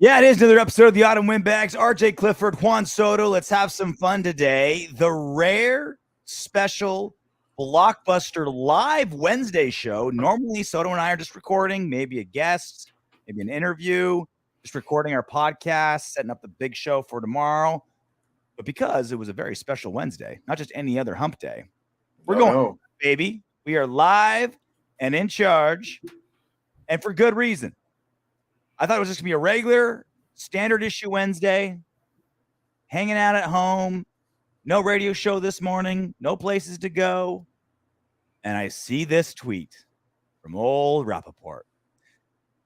Yeah, it is another episode of the Autumn Windbags. RJ Clifford, Juan Soto. Let's have some fun today. The rare, special, blockbuster live Wednesday show. Normally, Soto and I are just recording, maybe a guest, maybe an interview, just recording our podcast, setting up the big show for tomorrow. But because it was a very special Wednesday, not just any other hump day, we're going, baby. We are live and in charge, and for good reason. I thought it was just going to be a regular, standard issue Wednesday, hanging out at home, no radio show this morning, no places to go. And I see this tweet from old Rappaport.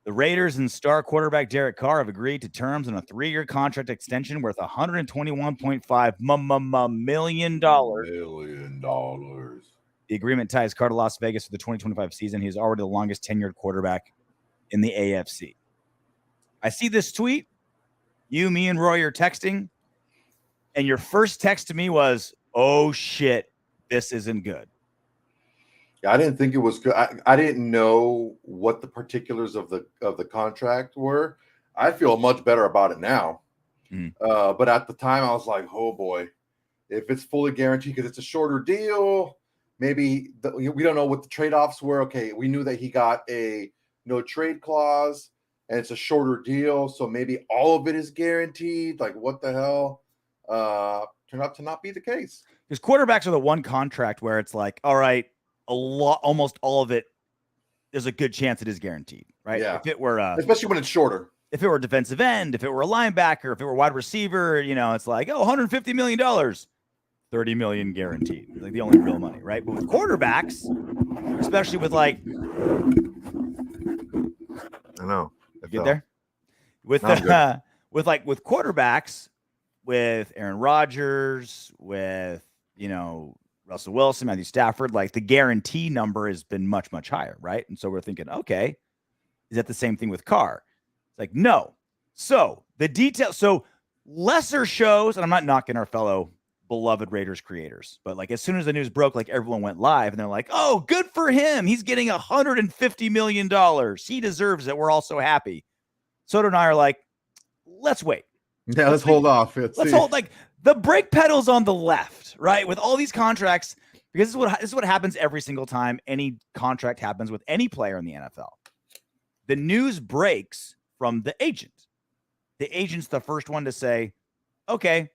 The Raiders and star quarterback Derek Carr have agreed to terms on a 3-year contract extension worth $121.5 million. The agreement ties Carr to Las Vegas for the 2025 season. He is already the longest tenured quarterback in the AFC. I see this tweet. You, me, and Roy are texting. And your first text to me was, oh, shit, this isn't good. Yeah, I didn't think it was good. I didn't know what the particulars of the contract were. I feel much better about it now. But at the time, I was like, oh, boy, if it's fully guaranteed because it's a shorter deal, maybe we don't know what the trade-offs were. Okay, we knew that he got a no trade clause. And it's a shorter deal, so maybe all of it is guaranteed. Like, what the hell? Turned out to not be the case. Because quarterbacks are the one contract where it's like, all right, almost all of it, there's a good chance it is guaranteed, right? Yeah. If it were, especially when it's shorter. If it were a defensive end, if it were a linebacker, if it were a wide receiver, it's like, oh, $150 million, $30 million guaranteed, like the only real money, right? But with quarterbacks, especially with like, I know. Get there with quarterbacks, with Aaron Rodgers, with Russell Wilson, Matthew Stafford, like the guarantee number has been much, much higher, right? And so we're thinking, okay, is that the same thing with Carr? It's like, no. So the details, so lesser shows, and I'm not knocking our fellow beloved Raiders creators, but like as soon as the news broke, like everyone went live and they're like, oh, good for him. He's getting $150 million. He deserves it. We're all so happy. Soto and I are like, let's wait. Yeah, let's hold off. Let's hold, like the brake pedal's on the left, right? With all these contracts, because this is what happens every single time any contract happens with any player in the NFL. The news breaks from the agent. The agent's the first one to say, okay,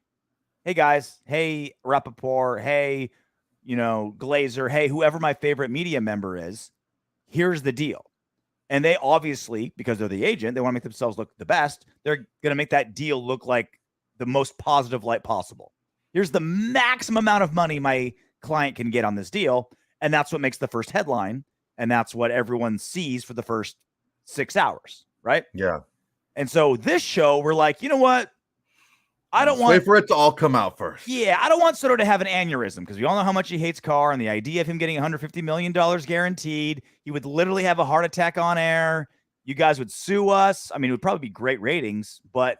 hey guys, hey Rappaport, hey, Glazer, hey, whoever my favorite media member is, here's the deal. And they obviously, because they're the agent, they want to make themselves look the best. They're going to make that deal look like the most positive light possible. Here's the maximum amount of money my client can get on this deal. And that's what makes the first headline. And that's what everyone sees for the first 6 hours, right? Yeah. And so this show, we're like, you know what? I don't want wait for it to all come out first. Yeah, I don't want Soto to have an aneurysm because we all know how much he hates Carr, and the idea of him getting $150 million guaranteed, he would literally have a heart attack on air. You guys would sue us. I mean, it would probably be great ratings, but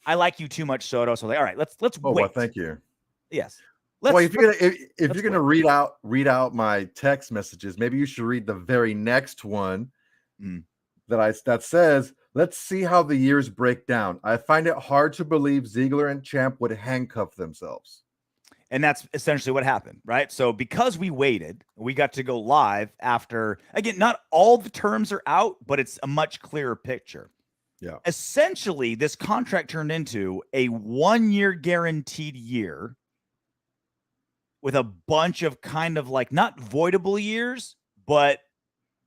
I like you too much, Soto. So like, all right, let's wait. Well, thank you. Yes. If you're gonna read out my text messages, maybe you should read the very next one that says, let's see how the years break down. I find it hard to believe Ziegler and Champ would handcuff themselves. And that's essentially what happened, right? So because we waited, we got to go live after, again, not all the terms are out, but it's a much clearer picture. Yeah. Essentially, this contract turned into a 1-year guaranteed year with a bunch of kind of like not voidable years, but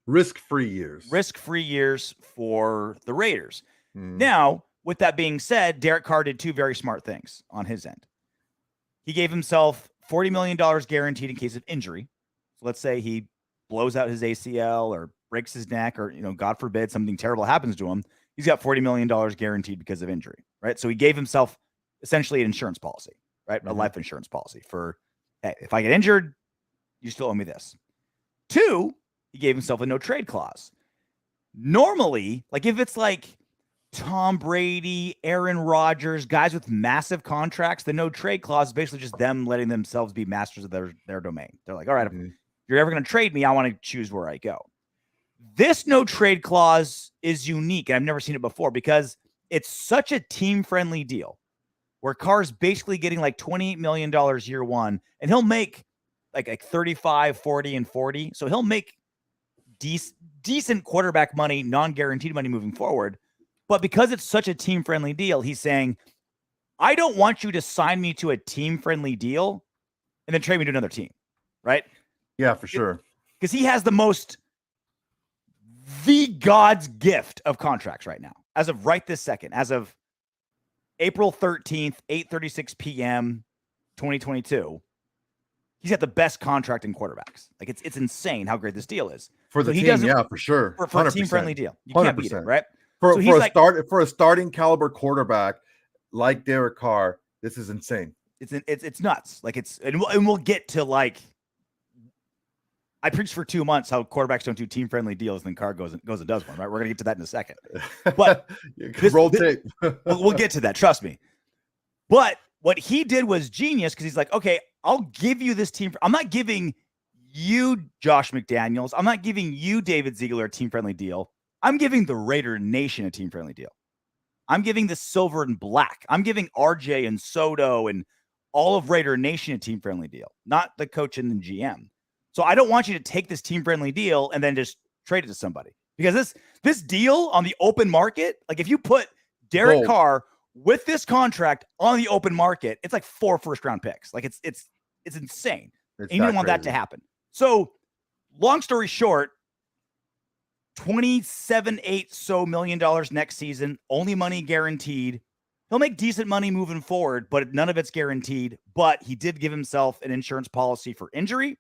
risk-free years for the Raiders. Now, with that being said, Derek Carr did 2 very smart things on his end. He gave himself $40 million guaranteed in case of injury. So let's say he blows out his ACL or breaks his neck or, God forbid, something terrible happens to him. He's got $40 million guaranteed because of injury, right? So he gave himself essentially an insurance policy, right? A life insurance policy for, hey, if I get injured, you still owe me this. 2, he gave himself a no trade clause. Normally, like if it's like Tom Brady, Aaron Rodgers, guys with massive contracts, the no trade clause is basically just them letting themselves be masters of their domain. They're like, all right, if you're ever going to trade me, I want to choose where I go. This no trade clause is unique, and I've never seen it before because it's such a team-friendly deal where Carr's basically getting like $28 million year one, and he'll make like 35, 40, and 40. So he'll make decent quarterback money, non-guaranteed money moving forward. But because it's such a team-friendly deal, he's saying, I don't want you to sign me to a team-friendly deal and then trade me to another team, right? Yeah, for sure. Because he has the God's gift of contracts right now, as of right this second, as of April 13th, 8:36 p.m., 2022. He's got the best contract in quarterbacks. Like it's insane how great this deal is For the team, yeah, for sure. For a team-friendly deal. You 100%. can't beat it, right? For a starting caliber quarterback like Derek Carr, this is insane. It's nuts. Like and we'll get to like, I preached for 2 months how quarterbacks don't do team-friendly deals, and then Carr goes and does one, right? We're gonna get to that in a second. But roll tape. we'll get to that, trust me. But what he did was genius, because he's like, okay, I'll give you this team. I'm not giving you Josh McDaniels. I'm not giving you David Ziegler a team-friendly deal. I'm giving the Raider Nation a team-friendly deal. I'm giving the silver and black. I'm giving RJ and Soto and all of Raider Nation a team-friendly deal, not the coach and the GM. So I don't want you to take this team-friendly deal and then just trade it to somebody, because this deal on the open market, like if you put Derek Carr with this contract on the open market, it's like 4 first-round picks. Like it's insane. And you don't want that to happen. So long story short, $27.8 million next season, only money guaranteed. He'll make decent money moving forward, but none of it's guaranteed. But he did give himself an insurance policy for injury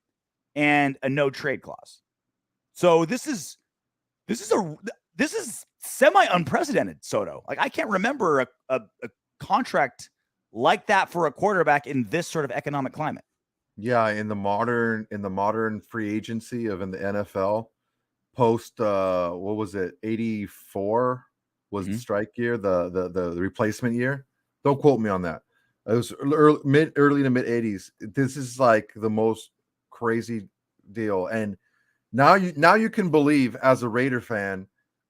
and a no trade clause. So this is semi unprecedented, Soto. Like I can't remember a contract like that for a quarterback in this sort of economic climate. Yeah, in the modern free agency in the NFL, post what was it, 84 was the strike year, the replacement year. Don't quote me on that. It was early to mid 80s. This is like the most crazy deal. And now you can believe, as a Raider fan,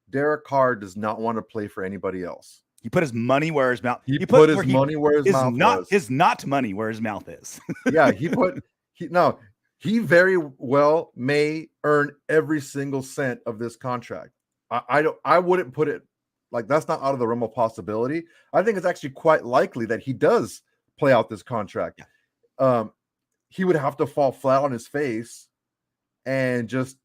Derek Carr does not want to play for anybody else. He put his money where his mouth. He put his money where his mouth was. His not money where his mouth is. Yeah, he very well may earn every single cent of this contract. I wouldn't put it like that's not out of the realm of possibility. I think it's actually quite likely that he does play out this contract. Yeah. He would have to fall flat on his face and just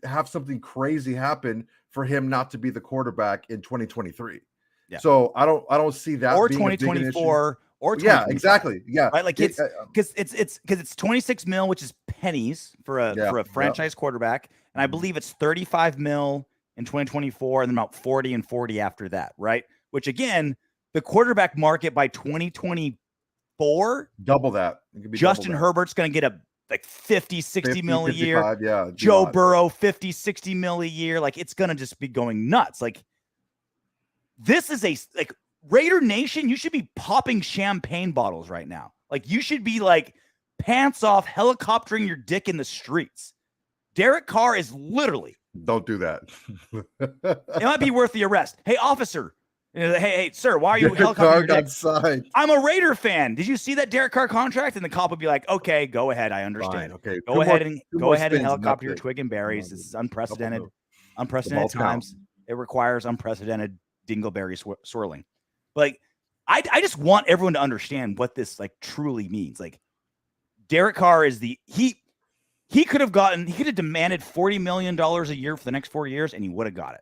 have something crazy happen for him not to be the quarterback in 2023. Yeah. So I don't see that, or being 2024 or yeah, exactly. Yeah. Right. Like it's 26 mil, which is pennies for a franchise quarterback. And I believe it's 35 mil in 2024 and then about 40 and 40 after that. Right. Which again, the quarterback market by 2024, double that. Justin Herbert's going to get like 50 mil a year. Yeah. Joe Burrow, 50-60 mil a year. Like it's going to just be going nuts. Like this is like Raider Nation, you should be popping champagne bottles right now. Like you should be like pants off, helicoptering your dick in the streets. Derek Carr is literally. Don't do that. It might be worth the arrest. Hey, officer. Hey, sir, why are you helicoptering your dick? Side. I'm a Raider fan. Did you see that Derek Carr contract? And the cop would be like, okay, go ahead. I understand. Fine, okay. Go ahead and helicopter your twig and berries. This is unprecedented times. It requires unprecedented dingleberry swirling. Like, I just want everyone to understand what this like truly means. Like, Derek Carr is he could have demanded $40 million a year for the next 4 years, and he would have got it.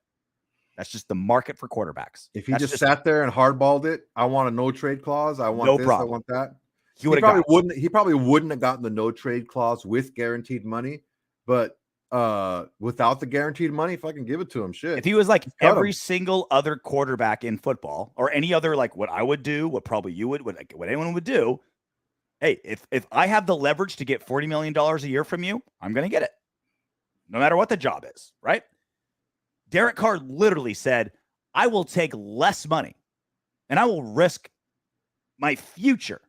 That's just the market for quarterbacks. If he just sat there and hardballed it, I want a no trade clause. I want this. Problem. I want that. He probably wouldn't have gotten the no trade clause with guaranteed money, but without the guaranteed money, if I can give it to him, shit. If he was like every single other quarterback in football, or any other, like what I would do, what probably you would, what anyone would do. Hey, if I have the leverage to get $40 million a year from you, I'm going to get it, no matter what the job is, right? Derek Carr literally said, I will take less money and I will risk my future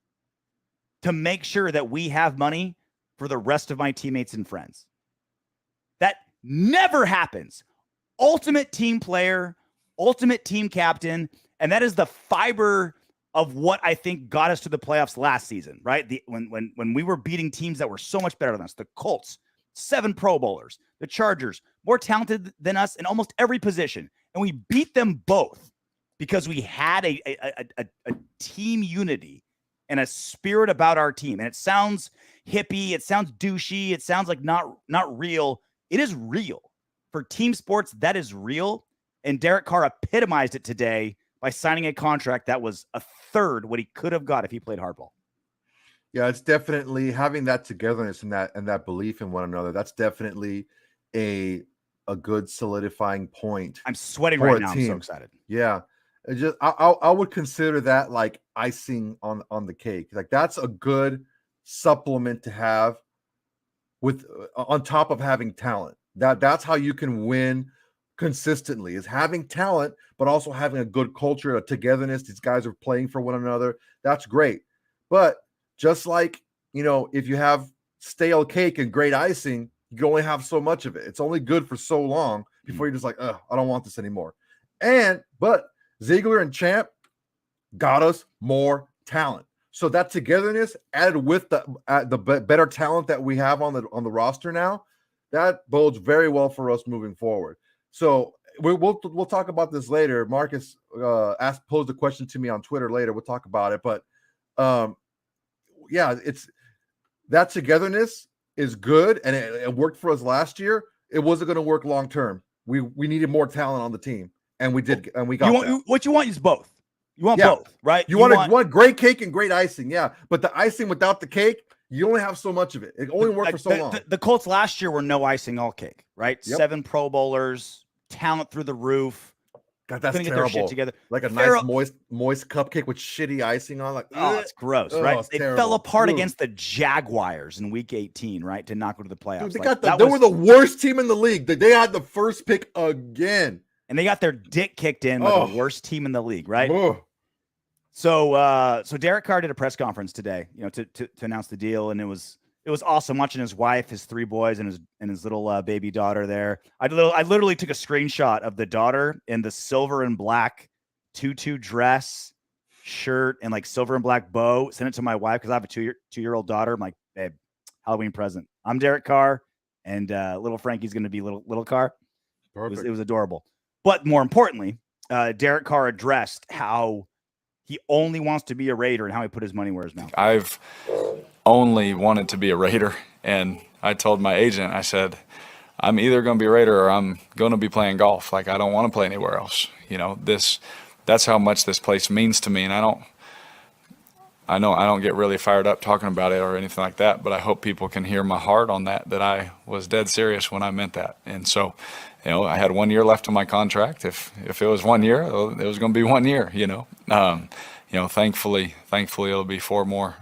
to make sure that we have money for the rest of my teammates and friends. That never happens. Ultimate team player, ultimate team captain. And that is the fiber of what I think got us to the playoffs last season, right? When we were beating teams that were so much better than us, the Colts, 7 Pro Bowlers, the Chargers, more talented than us in almost every position. And we beat them both because we had a team unity and a spirit about our team. And it sounds hippie, it sounds douchey, it sounds like not real. It is real. For team sports, that is real. And Derek Carr epitomized it today by signing a contract that was a third what he could have got if he played hardball. Yeah, it's definitely having that togetherness and that belief in one another. That's definitely a good solidifying point. I'm sweating right now. I'm so excited. Yeah. I would consider that like icing on the cake. Like that's a good supplement to have with on top of having talent. That's how you can win consistently, is having talent, but also having a good culture, a togetherness. These guys are playing for one another. That's great. But just like, if you have stale cake and great icing, you can only have so much of it. It's only good for so long before you're just like, I don't want this anymore. But Ziegler and Champ got us more talent. So that togetherness added with the better talent that we have on the roster now, that bodes very well for us moving forward. So we'll talk about this later. Marcus posed a question to me on Twitter later. We'll talk about it. But it's that togetherness is good, and it worked for us last year. It wasn't going to work long term. We needed more talent on the team, and we did, and we got that. What you want is both. You want both, right? You want great cake and great icing, yeah. But the icing without the cake, you only have so much of it. It only worked for so long. The Colts last year were no icing, all cake, right? Yep. 7 Pro Bowlers, talent through the roof. God, that's terrible. Get their shit together. Like a nice moist cupcake with shitty icing on. Like, it's gross, right? They fell apart against the Jaguars in Week 18, right, to not go to the playoffs. Dude, they were the worst team in the league. They had the first pick again, and they got their dick kicked in by the worst team in the league, right? So Derek Carr did a press conference today, to announce the deal, and it was awesome watching his wife, his 3 boys, and his little baby daughter there. I literally took a screenshot of the daughter in the silver and black tutu dress, shirt, and like silver and black bow. Sent it to my wife because I have a 2-year-old daughter. I'm like, babe, Halloween present. I'm Derek Carr, and little Frankie's going to be little Carr. Perfect. It was adorable. But more importantly, Derek Carr addressed how he only wants to be a Raider and how he put his money where his mouth. I've only wanted to be a Raider, and I told my agent, I said, I'm either going to be a Raider or I'm going to be playing golf. Like, I don't want to play anywhere else. That's how much this place means to me, and I know I don't get really fired up talking about it or anything like that, but I hope people can hear my heart on that I was dead serious when I meant that. And so, I had 1 year left on my contract. If it was 1 year, it was going to be 1 year, thankfully it'll be 4 more,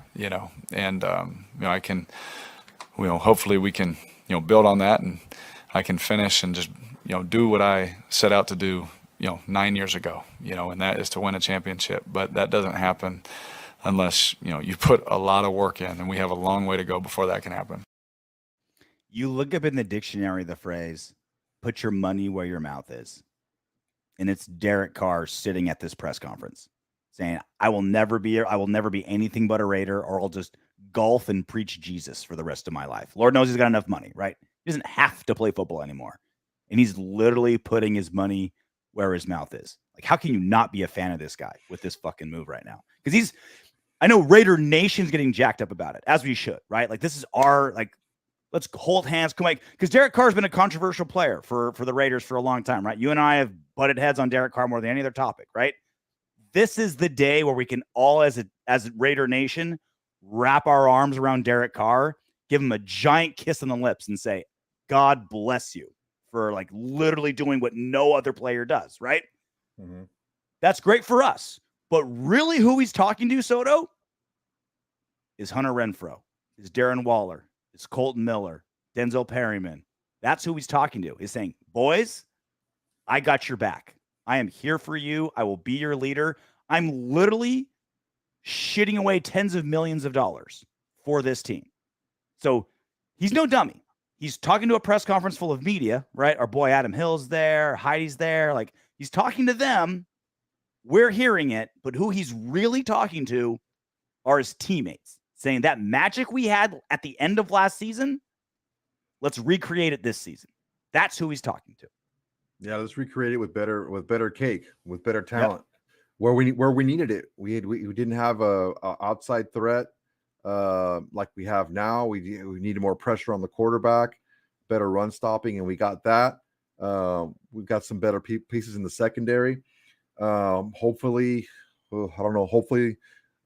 and, I can, hopefully we can, build on that, and I can finish and just, do what I set out to do, 9 years ago, and that is to win a championship. But that doesn't happen unless, you put a lot of work in, and we have a long way to go before that can happen. You look up in the dictionary the phrase, put your money where your mouth is. And it's Derek Carr sitting at this press conference saying, I will never be anything but a Raider, or I'll just golf and preach Jesus for the rest of my life. Lord knows he's got enough money, right? He doesn't have to play football anymore. And he's literally putting his money where his mouth is. Like, how can you not be a fan of this guy with this fucking move right now? Because I know Raider Nation's getting jacked up about it, as we should, right? Like, this is our, like, let's hold hands. Come on, because Derek Carr's been a controversial player for the Raiders for a long time, right? You and I have butted heads on Derek Carr more than any other topic, right? This is the day where we can all, as Raider Nation, wrap our arms around Derek Carr, give him a giant kiss on the lips, and say, God bless you for like literally doing what no other player does, right? Mm-hmm. That's great for us. But really who he's talking to, Soto, is Hunter Renfrow, is Darren Waller, is Colton Miller, Denzel Perryman. That's who he's talking to. He's saying, boys, I got your back. I am here for you. I will be your leader. I'm literally shitting away tens of millions of dollars for this team. So he's no dummy. He's talking to a press conference full of media, right? Our boy Adam Hill's there. Heidi's there. Like, he's talking to them we're hearing it, but who he's really talking to are his teammates, saying that magic we had at the end of last season, let's recreate it this season. That's who he's talking to. Yeah, let's recreate it with better cake, with better talent. Yep. Where we needed it. We didn't have a outside threat like we have now. We needed more pressure on the quarterback, better run stopping, and we got that. We've got some better pieces in the secondary. Hopefully, I don't know. Hopefully,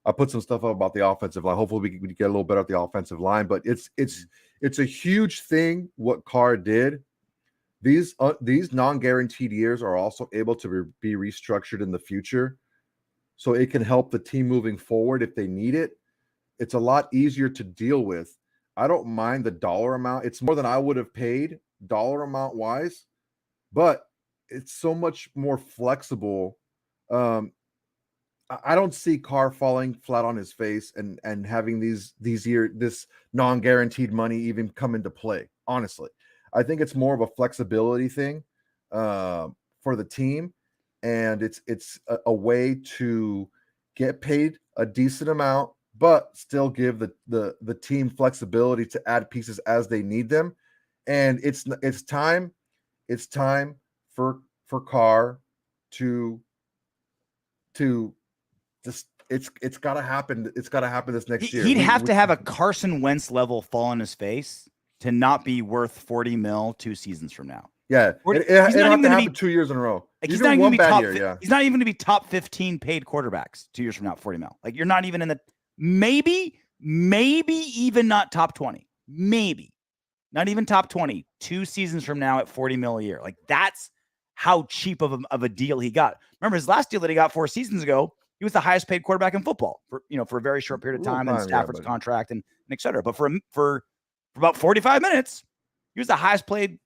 I put some stuff up about the offensive line. Hopefully, we get a little better at the offensive line. But it's a huge thing what Carr did. These non-guaranteed years are also able to be restructured in the future, so it can help the team moving forward if they need it. It's a lot easier to deal with. I don't mind the dollar amount. It's more than I would have paid dollar amount wise, but it's so much more flexible. I don't see Carr falling flat on his face and having this non-guaranteed money even come into play. Honestly, I think it's more of a flexibility thing for the team, and it's a way to get paid a decent amount, but still give the team flexibility to add pieces as they need them. And it's time for Carr to just it's got to happen. It's got to happen this next year. He'd have to have a Carson Wentz level fall on his face to not be worth $40 million 2 seasons from now. Yeah, it have to happen 2 years in a row. Like he's not even going to be top 15 paid quarterbacks 2 years from now at $40 million. Like you're not even in the maybe even not top 20. Maybe not even top 20 2 seasons from now at $40 million a year. Like that's how cheap of a deal he got. Remember his last deal that he got 4 seasons ago. He was the highest paid quarterback in football for a very short period of time, and Stafford's contract and et cetera. But for about 45 minutes, he was the highest paid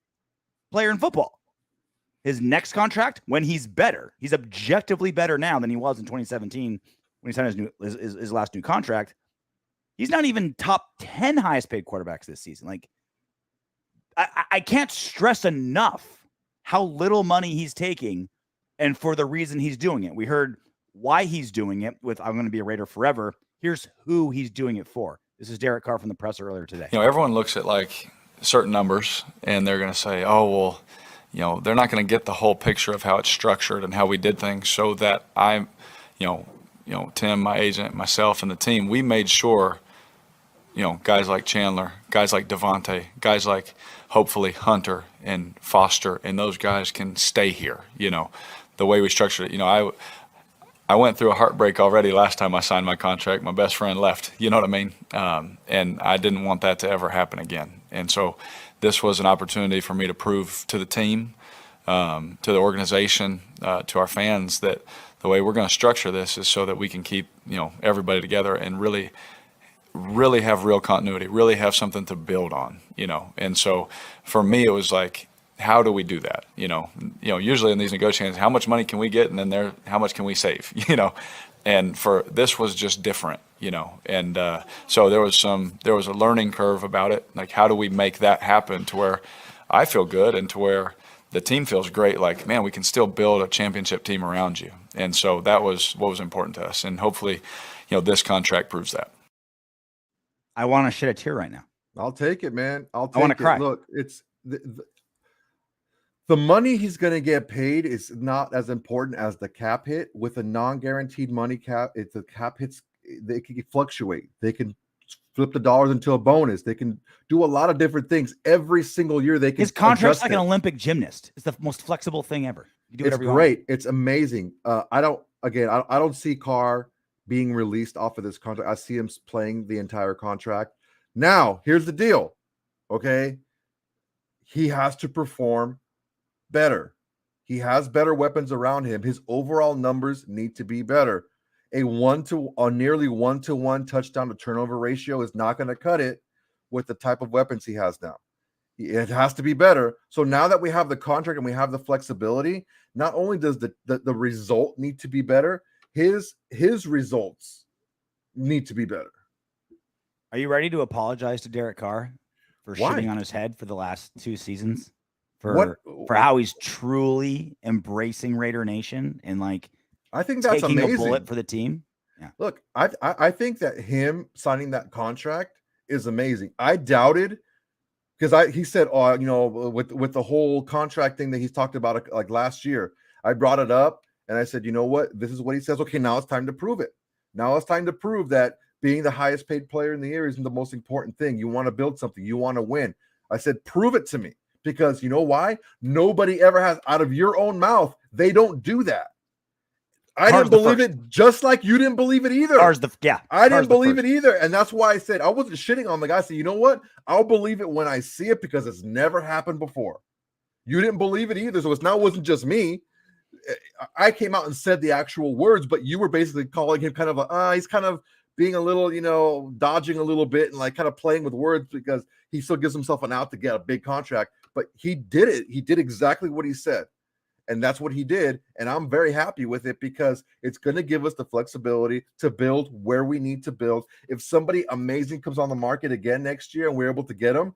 player in football. His next contract, when he's better, he's objectively better now than he was in 2017 when he signed his last new contract. He's not even top 10 highest paid quarterbacks this season. Like I can't stress enough how little money he's taking and for the reason he's doing it. We heard why he's doing it with I'm going to be a Raider forever. Here's who he's doing it for. This is Derek Carr from the presser earlier today. Everyone looks at like certain numbers and they're going to say, oh, well, they're not going to get the whole picture of how it's structured and how we did things, so that Tim, my agent, myself, and the team, we made sure, guys like Chandler, guys like Devontae, guys like hopefully Hunter and Foster, and those guys can stay here. The way we structured it. I went through a heartbreak already last time I signed my contract. My best friend left, you know what I mean? And I didn't want that to ever happen again. And so this was an opportunity for me to prove to the team, to the organization, to our fans that the way we're going to structure this is so that we can keep, everybody together and really have real continuity, really have something to build on, And so for me, it was like, how do we do that? Usually in these negotiations, how much money can we get? And then how much can we save? And for this was just different, and so there was a learning curve about it. Like, how do we make that happen to where I feel good and to where the team feels great? Like, man, we can still build a championship team around you. And so that was what was important to us. And hopefully, this contract proves that. I want to shed a tear right now. I'll take it, man. I want to cry. Look, it's the money he's going to get paid is not as important as the cap hit. With a non-guaranteed money cap, if the cap hits, they can fluctuate. They can flip the dollars into a bonus. They can do a lot of different things every single year. They can. His contract's like an Olympic gymnast. It's the most flexible thing ever. You do it's great. It's amazing. I don't see Carr being released off of this contract. I see him playing the entire contract. Now, here's the deal. Okay, he has to perform better. He has better weapons around him. His overall numbers need to be better. A nearly 1-to-1 touchdown to turnover ratio is not going to cut it with the type of weapons he has now. It has to be better. So now that we have the contract and we have the flexibility, not only does the result need to be better, his results need to be better. Are you ready to apologize to Derek Carr for shitting on his head for the last 2 seasons? For how he's truly embracing Raider Nation and like I think that's taking amazing. a bullet for the team. Yeah. Look, I think that him signing that contract is amazing. I doubted because he said, oh, with the whole contract thing that he's talked about like last year, I brought it up and I said, you know what? This is what he says. Okay, now it's time to prove it. Now it's time to prove that being the highest paid player in the year isn't the most important thing. You want to build something. You want to win. I said, prove it to me, because you know why? Nobody ever has, out of your own mouth. They don't do that. I didn't believe it, just like you didn't believe it either. I didn't believe it either. And that's why I said I wasn't shitting on the guy. I said, you know what? I'll believe it when I see it, because it's never happened before. You didn't believe it either. So it wasn't just me. I came out and said the actual words, but you were basically calling him kind of he's kind of being a little, dodging a little bit and like kind of playing with words, because he still gives himself an out to get a big contract. But he did it. He did exactly what he said. And that's what he did. And I'm very happy with it, because it's going to give us the flexibility to build where we need to build. If somebody amazing comes on the market again next year and we're able to get them,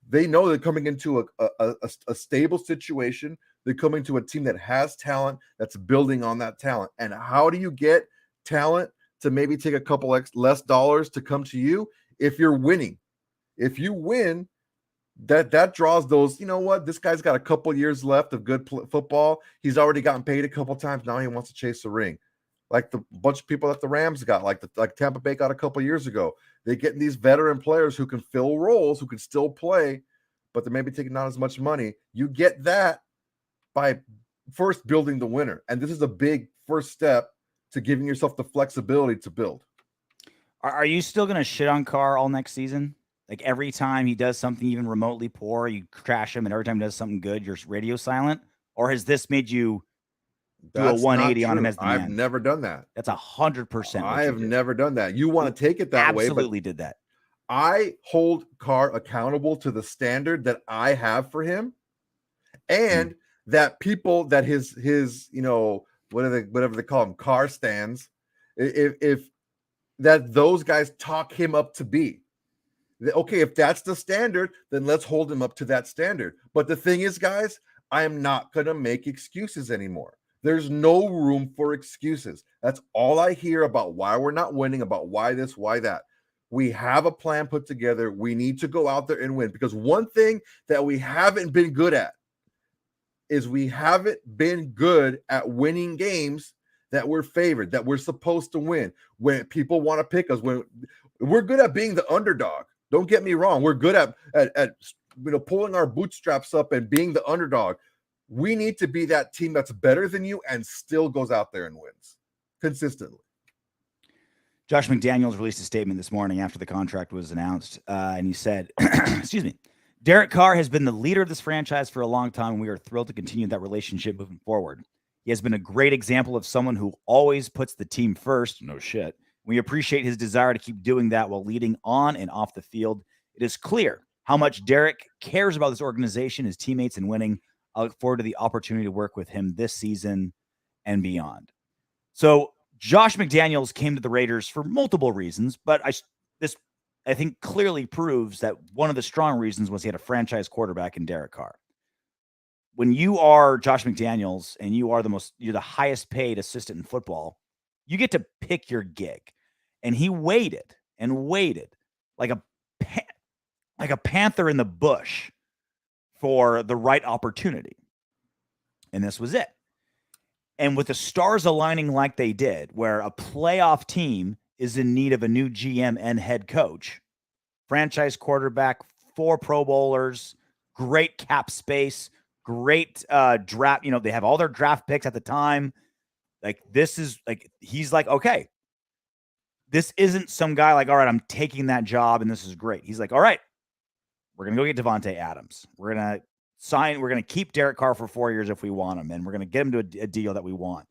they know they're coming into a stable situation. They're coming to a team that has talent, that's building on that talent. And how do you get talent to maybe take a couple less dollars to come to you? If you're winning. If you win, that draws those, you know what, this guy's got a couple years left of good football. He's already gotten paid a couple times. Now he wants to chase the ring, like the bunch of people that the Rams got, like Tampa Bay got a couple years ago. They're getting these veteran players who can fill roles, who can still play, but they're maybe taking not as much money. You get that by first building the winner. And this is a big first step to giving yourself the flexibility to build. Are you still going to shit on Carr all next season? Like every time he does something even remotely poor, you trash him, and every time he does something good, you're radio silent? Or has this made you do a 180 on him as the man? I've never done that. That's 100%. I have never done that. You want to take it that way, but absolutely did that. I hold Carr accountable to the standard that I have for him, and that people that his whatever they call them, Carr stands, if that those guys talk him up to be. Okay, if that's the standard, then let's hold him up to that standard. But the thing is, guys, I am not going to make excuses anymore. There's no room for excuses. That's all I hear about why we're not winning, about why this, why that. We have a plan put together. We need to go out there and win, because one thing that we haven't been good at is we haven't been good at winning games that we're favored, that we're supposed to win. When people want to pick us, when we're good at being the underdog. Don't get me wrong. We're good at pulling our bootstraps up and being the underdog. We need to be that team that's better than you and still goes out there and wins consistently. Josh McDaniels released a statement this morning after the contract was announced, and he said, excuse me, Derek Carr has been the leader of this franchise for a long time, and we are thrilled to continue that relationship moving forward. He has been a great example of someone who always puts the team first. No shit. We appreciate his desire to keep doing that while leading on and off the field. It is clear how much Derek cares about this organization, his teammates, and winning. I look forward to the opportunity to work with him this season and beyond. So Josh McDaniels came to the Raiders for multiple reasons, but I think clearly proves that one of the strong reasons was he had a franchise quarterback in Derek Carr. When you are Josh McDaniels and you're the highest paid assistant in football, you get to pick your gig. And he waited and waited like a panther in the bush for the right opportunity. And this was it. And with the stars aligning like they did, where a playoff team is in need of a new GM and head coach, franchise quarterback, 4 Pro Bowlers, great cap space, great draft. They have all their draft picks at the time. Like, this is like, he's like, okay, this isn't some guy like, all right, I'm taking that job and this is great. He's like, all right, we're going to go get Davante Adams. We're going to keep Derek Carr for 4 years if we want him. And we're going to get him to a deal that we want.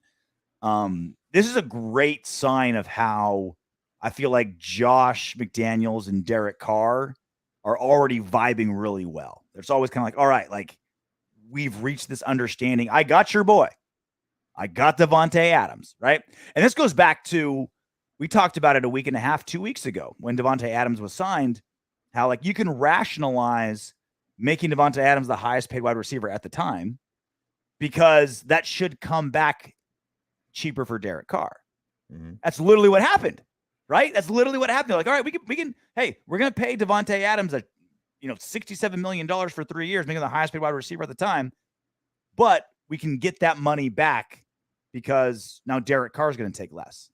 This is a great sign of how I feel like Josh McDaniels and Derek Carr are already vibing really well. It's always kind of like, all right, like, we've reached this understanding. I got your boy. I got Davante Adams, right? And this goes back to, we talked about it a week and a half, 2 weeks ago when Davante Adams was signed, how like you can rationalize making Davante Adams the highest paid wide receiver at the time because that should come back cheaper for Derek Carr. Mhm. That's literally what happened, right? That's literally what happened. They're like, all right, we can. Hey, we're gonna pay Devontae Adams $67 million for 3 years, making him the highest paid wide receiver at the time, but we can get that money back because now Derek Carr is going to take less,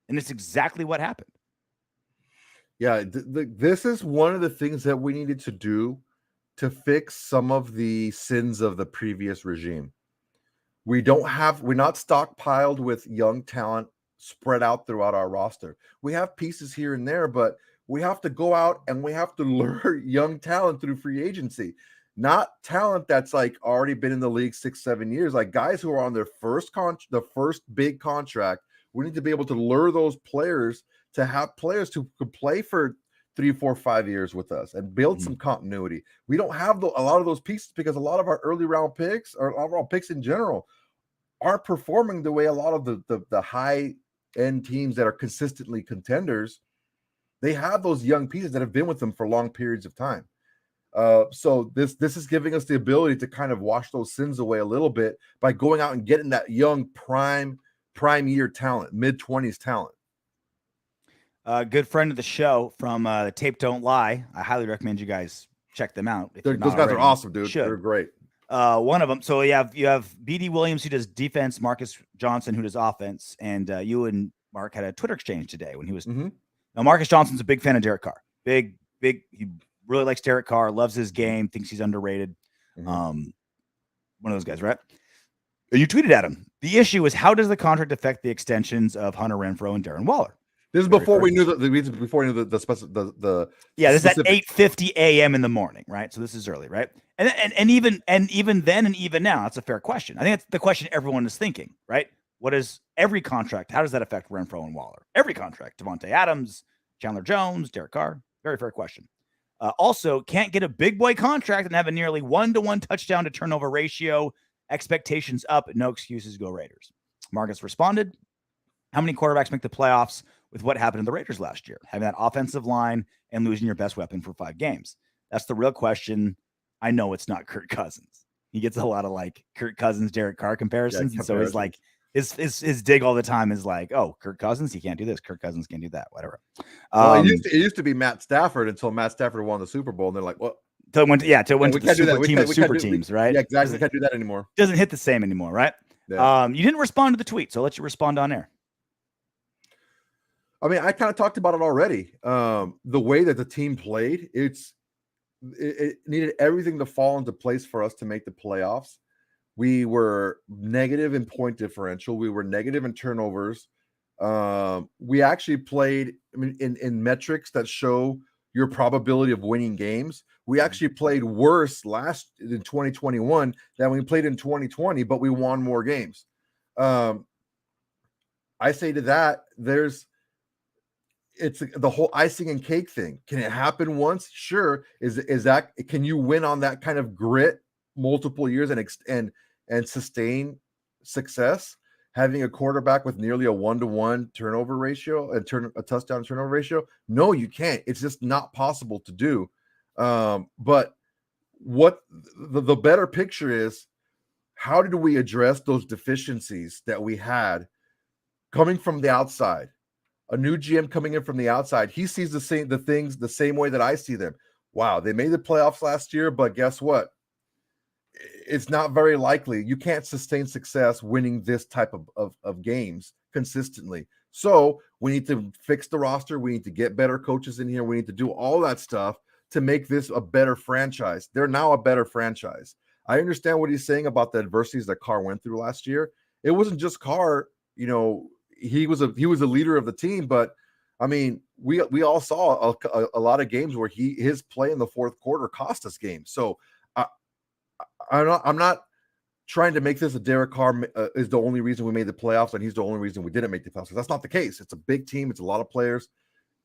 and it's exactly what happened. Yeah, this is one of the things that we needed to do to fix some of the sins of the previous regime. We're not stockpiled with young talent spread out throughout our roster. We have pieces here and there, but we have to go out and we have to lure young talent through free agency. Not talent that's like already been in the league 6-7 years, like guys who are on their first big contract. We need to be able to lure those players to have players who could play for 3, 4, 5 years with us and build some continuity. We don't have a lot of those pieces because a lot of our early round picks or overall picks in general aren't performing the way a lot of the high end teams that are consistently contenders. They have those young pieces that have been with them for long periods of time. So this is giving us the ability to kind of wash those sins away a little bit by going out and getting that young prime year talent, mid-20s talent. Good friend of the show from the Tape Don't Lie. I highly recommend you guys check them out. Those guys are awesome, dude. They're great. One of them. So you have BD Williams, who does defense, Marcus Johnson, who does offense, and you and Mark had a Twitter exchange today when he was. Now Marcus Johnson's a big fan of Derek Carr. Big. He really likes Derek Carr, loves his game, thinks he's underrated. One of those guys, right? You tweeted at him. The issue is, how does the contract affect the extensions of Hunter Renfrow and Darren Waller? This is before we knew the reason. Before we knew the yeah. This is at 8:50 a.m. in the morning, right? So this is early, right? And even then and even now, that's a fair question. I think that's the question everyone is thinking, right? What is every contract? How does that affect Renfrow and Waller? Every contract: Devontae Adams, Chandler Jones, Derek Carr. Very fair question. Also, can't get a big boy contract and have a nearly 1-to-1 touchdown to turnover ratio. Expectations up. No excuses. Go Raiders. Marcus responded, how many quarterbacks make the playoffs with what happened to the Raiders last year? Having that offensive line and losing your best weapon for 5 games. That's the real question. I know it's not Kirk Cousins. He gets a lot of like Kirk Cousins, Derek Carr comparisons. And so it's like his dig all the time is like, oh, Kirk Cousins, he can't do this. Kirk Cousins can't do that. Whatever. It used to be Matt Stafford until Matt Stafford won the Super Bowl. And they're like, well, Till it went to the super team of super teams, right? Yeah, exactly. We can't do that anymore. Doesn't hit the same anymore, right? Yeah. You didn't respond to the tweet, so I'll let you respond on air. I mean, I kind of talked about it already. The way that the team played, it needed everything to fall into place for us to make the playoffs. We were negative in point differential. We were negative in turnovers. We actually played, I mean, in metrics that show your probability of winning games. We actually played worse in 2021 than we played in 2020, but we won more games. I say to that, it's the whole icing and cake thing. Can it happen once? Sure. Can you win on that kind of grit multiple years and sustain success? Having a quarterback with nearly a 1-to-1 turnover ratio and a touchdown turnover ratio? No, you can't. It's just not possible to do. But what the better picture is, how did we address those deficiencies that we had coming from the outside? A new GM coming in from the outside, he sees the things the same way that I see them. Wow, they made the playoffs last year, but guess what? It's not very likely. You can't sustain success winning this type of games consistently. So we need to fix the roster. We need to get better coaches in here. We need to do all that stuff to make this a better franchise. They're now a better franchise. I understand what he's saying about the adversities that Carr went through last year. It wasn't just Carr, he was a leader of the team, but I mean, we all saw a lot of games where his play in the fourth quarter cost us games. So I'm not trying to make this a Derek Carr is the only reason we made the playoffs and he's the only reason we didn't make the playoffs. That's not the case. It's a big team. It's a lot of players,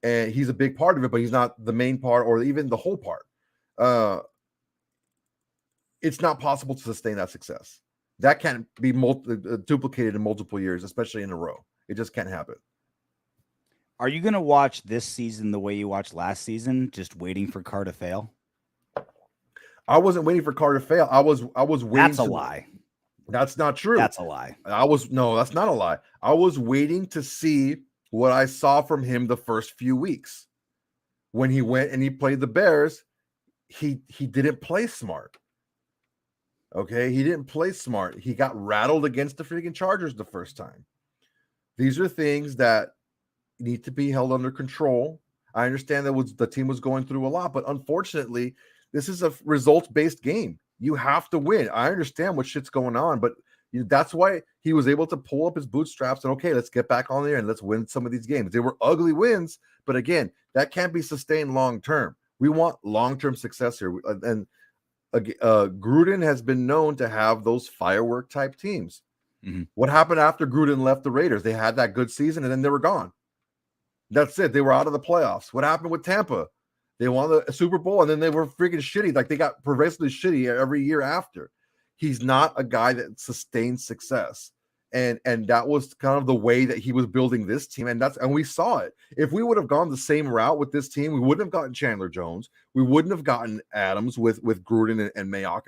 and he's a big part of it, but he's not the main part or even the whole part. It's not possible to sustain that success. That can't be duplicated in multiple years, especially in a row. It just can't happen. Are you going to watch this season the way you watched last season, just waiting for Carr to fail? I wasn't waiting for Carr to fail. I was waiting. That's a lie. That's not true. That's a lie. That's not a lie. I was waiting to see what I saw from him the first few weeks. When he went and he played the Bears, he didn't play smart. Okay, he didn't play smart. He got rattled against the freaking Chargers the first time. These are things that need to be held under control. I understand that the team was going through a lot, but unfortunately, this is a results-based game. You have to win. I understand what shit's going on, but that's why he was able to pull up his bootstraps and, okay, let's get back on there and let's win some of these games. They were ugly wins, but again, that can't be sustained long-term. We want long-term success here. And Gruden has been known to have those firework-type teams. Mm-hmm. What happened after Gruden left the Raiders? They had that good season, and then they were gone. That's it. They were out of the playoffs. What happened with Tampa? They won the Super Bowl, and then they were freaking shitty. Like, they got progressively shitty every year after. He's not a guy that sustains success. And that was kind of the way that he was building this team. And we saw it. If we would have gone the same route with this team, we wouldn't have gotten Chandler Jones. We wouldn't have gotten Adams with Gruden and Mayock.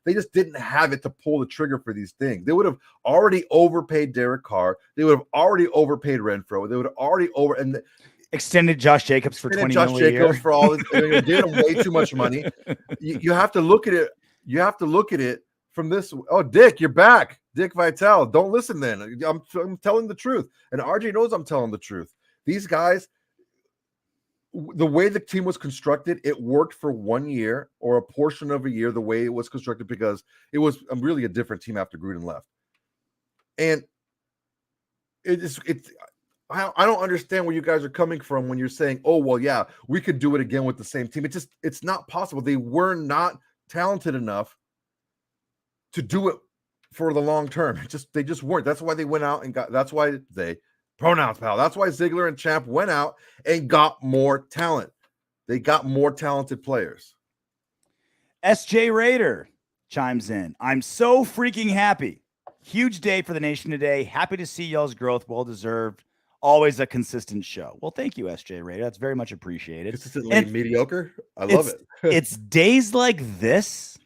They just didn't have it to pull the trigger for these things. They would have already overpaid Derek Carr. They would have already overpaid Renfro. They would have already extended Josh Jacobs for $20 million a year. For all this, they gave him way too much money. You have to look at it. You have to look at it from this. Oh, Dick, you're back. Dick Vitale. Don't listen then. I'm telling the truth. And RJ knows I'm telling the truth. These guys, the way the team was constructed, it worked for 1 year or a portion of a year the way it was constructed, because it was really a different team after Gruden left. And I don't understand where you guys are coming from when you're saying, oh, well, yeah, we could do it again with the same team. It's not possible. They were not talented enough to do it for the long term. They just weren't. That's why they went out and that's why pronouns, pal. That's why Ziegler and Champ went out and got more talent. They got more talented players. SJ Raider chimes in. I'm so freaking happy. Huge day for the nation today. Happy to see y'all's growth. Well deserved. Always a consistent show. Well, thank you, SJ Raider. That's very much appreciated. Consistently mediocre. I love it. It's days like this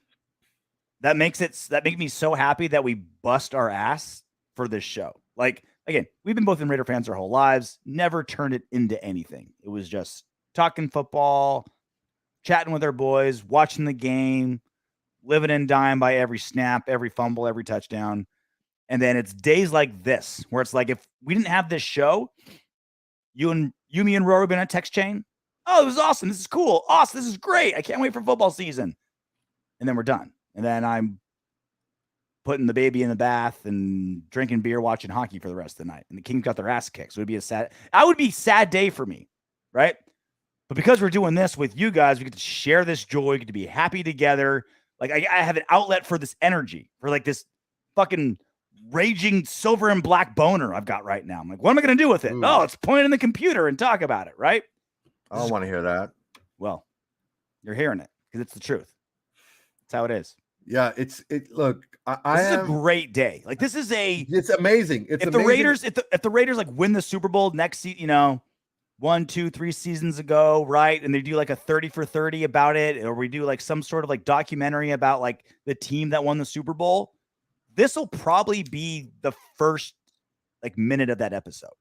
that make me so happy that we bust our ass for this show. Like, again, we've been both in Raider fans our whole lives, never turned it into anything. It was just talking football, chatting with our boys, watching the game, living and dying by every snap, every fumble, every touchdown. And then it's days like this where it's like, if we didn't have this show, me and Rory would be on a text chain. Oh, it was awesome. This is cool. Awesome. This is great. I can't wait for football season. And then we're done. And then I'm putting the baby in the bath and drinking beer, watching hockey for the rest of the night. And the Kings got their ass kicked. So it would be a sad day for me. Right. But because we're doing this with you guys, we get to share this joy, we get to be happy together. Like, I have an outlet for this energy, for like this fucking raging silver and black boner I've got right now. I'm like, what am I going to do with it? Ooh. Oh, it's point in the computer and talk about it. Right. I don't want to hear that. Well, you're hearing it because it's the truth. That's how it is. Yeah, look, This is a great day. Like, it's amazing. If the Raiders like win the Super Bowl next season, 1, 2, 3 seasons ago, right? And they do like a 30 for 30 about it, or we do like some sort of like documentary about like the team that won the Super Bowl. This will probably be the first like minute of that episode.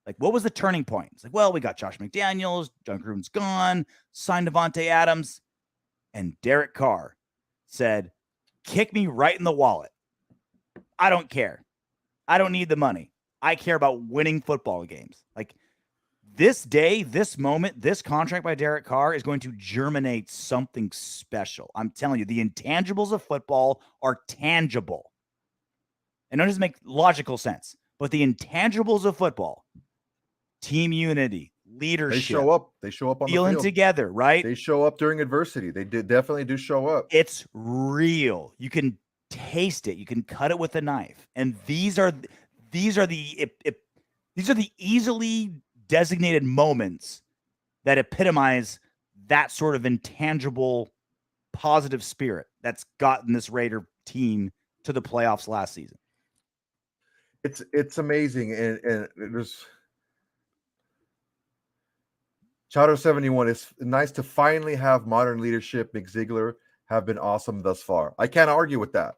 Like, what was the turning point? It's like, well, we got Josh McDaniels, John Gruden's gone, signed Devontae Adams, and Derek Carr said, kick me right in the wallet. I don't care. I don't need the money. I care about winning football games. Like, this day, this moment, this contract by Derek Carr is going to germinate something special. I'm telling you, the intangibles of football are tangible. And it doesn't make logical sense. But the intangibles of football, team unity, leadership. They show up on feeling the field together, right? They show up during adversity. They definitely do show up. It's real. You can taste it. You can cut it with a knife. And these are the easily designated moments that epitomize that sort of intangible positive spirit that's gotten this Raider team to the playoffs last season. It's amazing. And there's Chato 71. It's nice to finally have modern leadership. Mick Ziegler have been awesome thus far. I can't argue with that.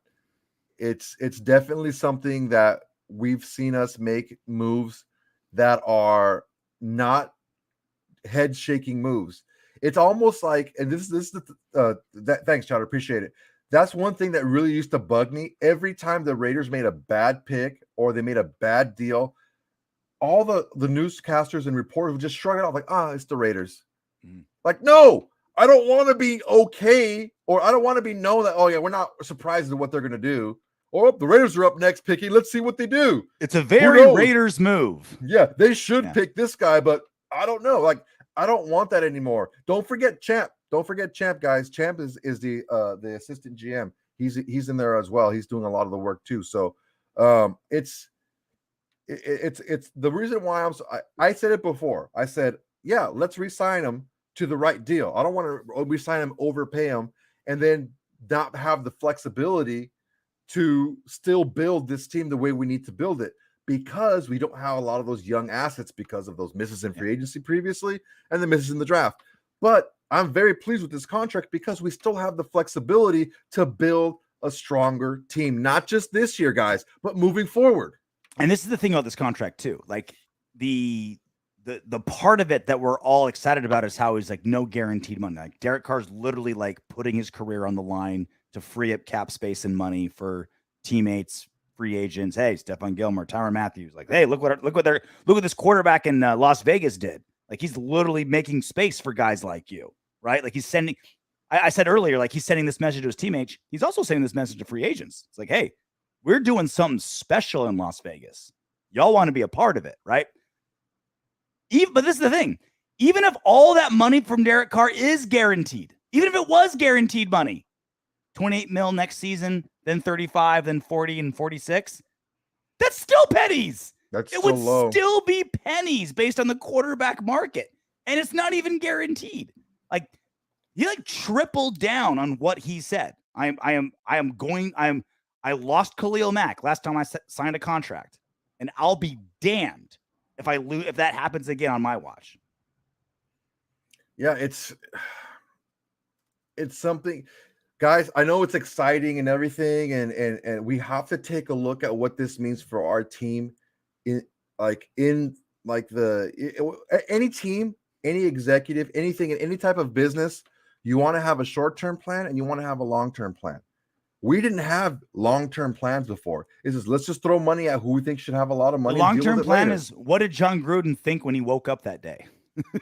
it's definitely something that we've seen us make moves that are not head shaking moves. It's almost like, and this is thanks, Chad, appreciate it. That's one thing that really used to bug me. Every time the Raiders made a bad pick or they made a bad deal, all the newscasters and reporters would just shrug it off like, it's the Raiders. Like, no, I don't want to be okay, or I don't want to be known that, oh yeah, we're not surprised at what they're going to do. Or the Raiders are up next picking. Let's see what they do. It's a very Raiders move. Yeah, they should pick this guy, but I don't know. Like, I don't want that anymore. Don't forget Champ. Don't forget Champ, guys. Champ is the assistant GM. He's in there as well. He's doing a lot of the work too. So it's the reason why I said it before. I said, yeah, let's re-sign him to the right deal. I don't want to re-sign him, overpay him, and then not have the flexibility to still build this team the way we need to build it, because we don't have a lot of those young assets because of those misses in free agency previously and the misses in the draft. But I'm very pleased with this contract because we still have the flexibility to build a stronger team, not just this year, guys, but moving forward. And this is the thing about this contract too. Like the part of it that we're all excited about is how he's like no guaranteed money. Like Derek Carr's literally like putting his career on the line to free up cap space and money for teammates, free agents. Hey, Stephon Gilmore, Tyrann Matthews. Like, hey, look what this quarterback in Las Vegas did. Like, he's literally making space for guys like you, right? Like, he's sending. I said earlier, like, he's sending this message to his teammates. He's also sending this message to free agents. It's like, hey, we're doing something special in Las Vegas. Y'all want to be a part of it, right? But this is the thing. Even if all that money from Derek Carr is guaranteed, even if it was guaranteed money, 28 mil next season, then 35, then 40 and 46, that's still pennies. It would still be pennies based on the quarterback market. And it's not even guaranteed. Like, he like tripled down on what he said. I lost Khalil Mack last time I signed a contract, and I'll be damned if that happens again on my watch. Yeah, it's something, guys. I know it's exciting and everything, and we have to take a look at what this means for our team. Any team, any executive, anything in any type of business, you want to have a short-term plan and you want to have a long-term plan. We didn't have long-term plans before. It's just, let's just throw money at who we think should have a lot of money. The long-term plan is, what did John Gruden think when he woke up that day?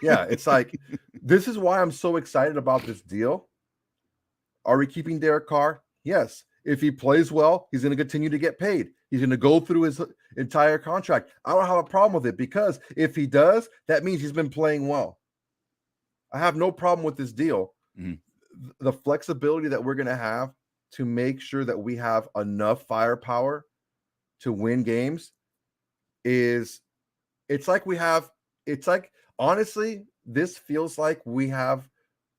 Yeah, it's like, this is why I'm so excited about this deal. Are we keeping Derek Carr? Yes. If he plays well, he's going to continue to get paid. He's going to go through his entire contract. I don't have a problem with it, because if he does, that means he's been playing well. I have no problem with this deal. Mm-hmm. The flexibility that we're going to have to make sure that we have enough firepower to win games honestly, this feels like we have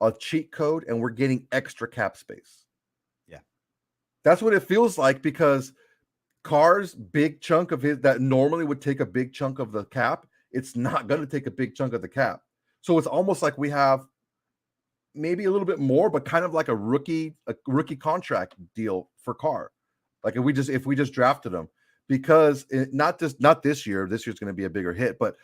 a cheat code and we're getting extra cap space. Yeah. That's what it feels like, because Carr's big chunk of his that normally would take a big chunk of the cap, it's not going to take a big chunk of the cap. So it's almost like we have maybe a little bit more, but kind of like a rookie contract deal for Carr. Like if we just drafted him, because not this year. This year's going to be a bigger hit, but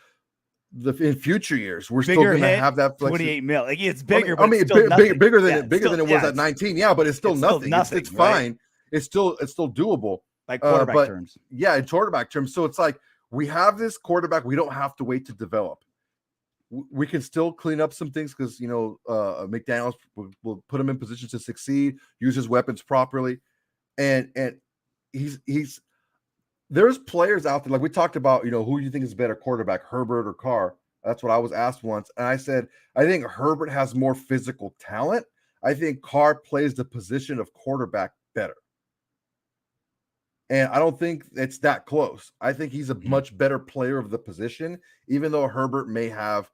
in future years, we're still going to have that 28 mil. Like, it's bigger. Bigger than it was at 19. Yeah, but it's still nothing. It's right? fine. It's still doable by quarterback terms. Yeah, in quarterback terms. So it's like, we have this quarterback. We don't have to wait to develop. We can still clean up some things, because McDaniels will put him in position to succeed, use his weapons properly, and there's players out there, like we talked about, who you think is better quarterback, Herbert or Carr. That's what I was asked once, and I said I think Herbert has more physical talent. I think Carr plays the position of quarterback better, and I don't think it's that close. I think he's a much better player of the position, even though Herbert may have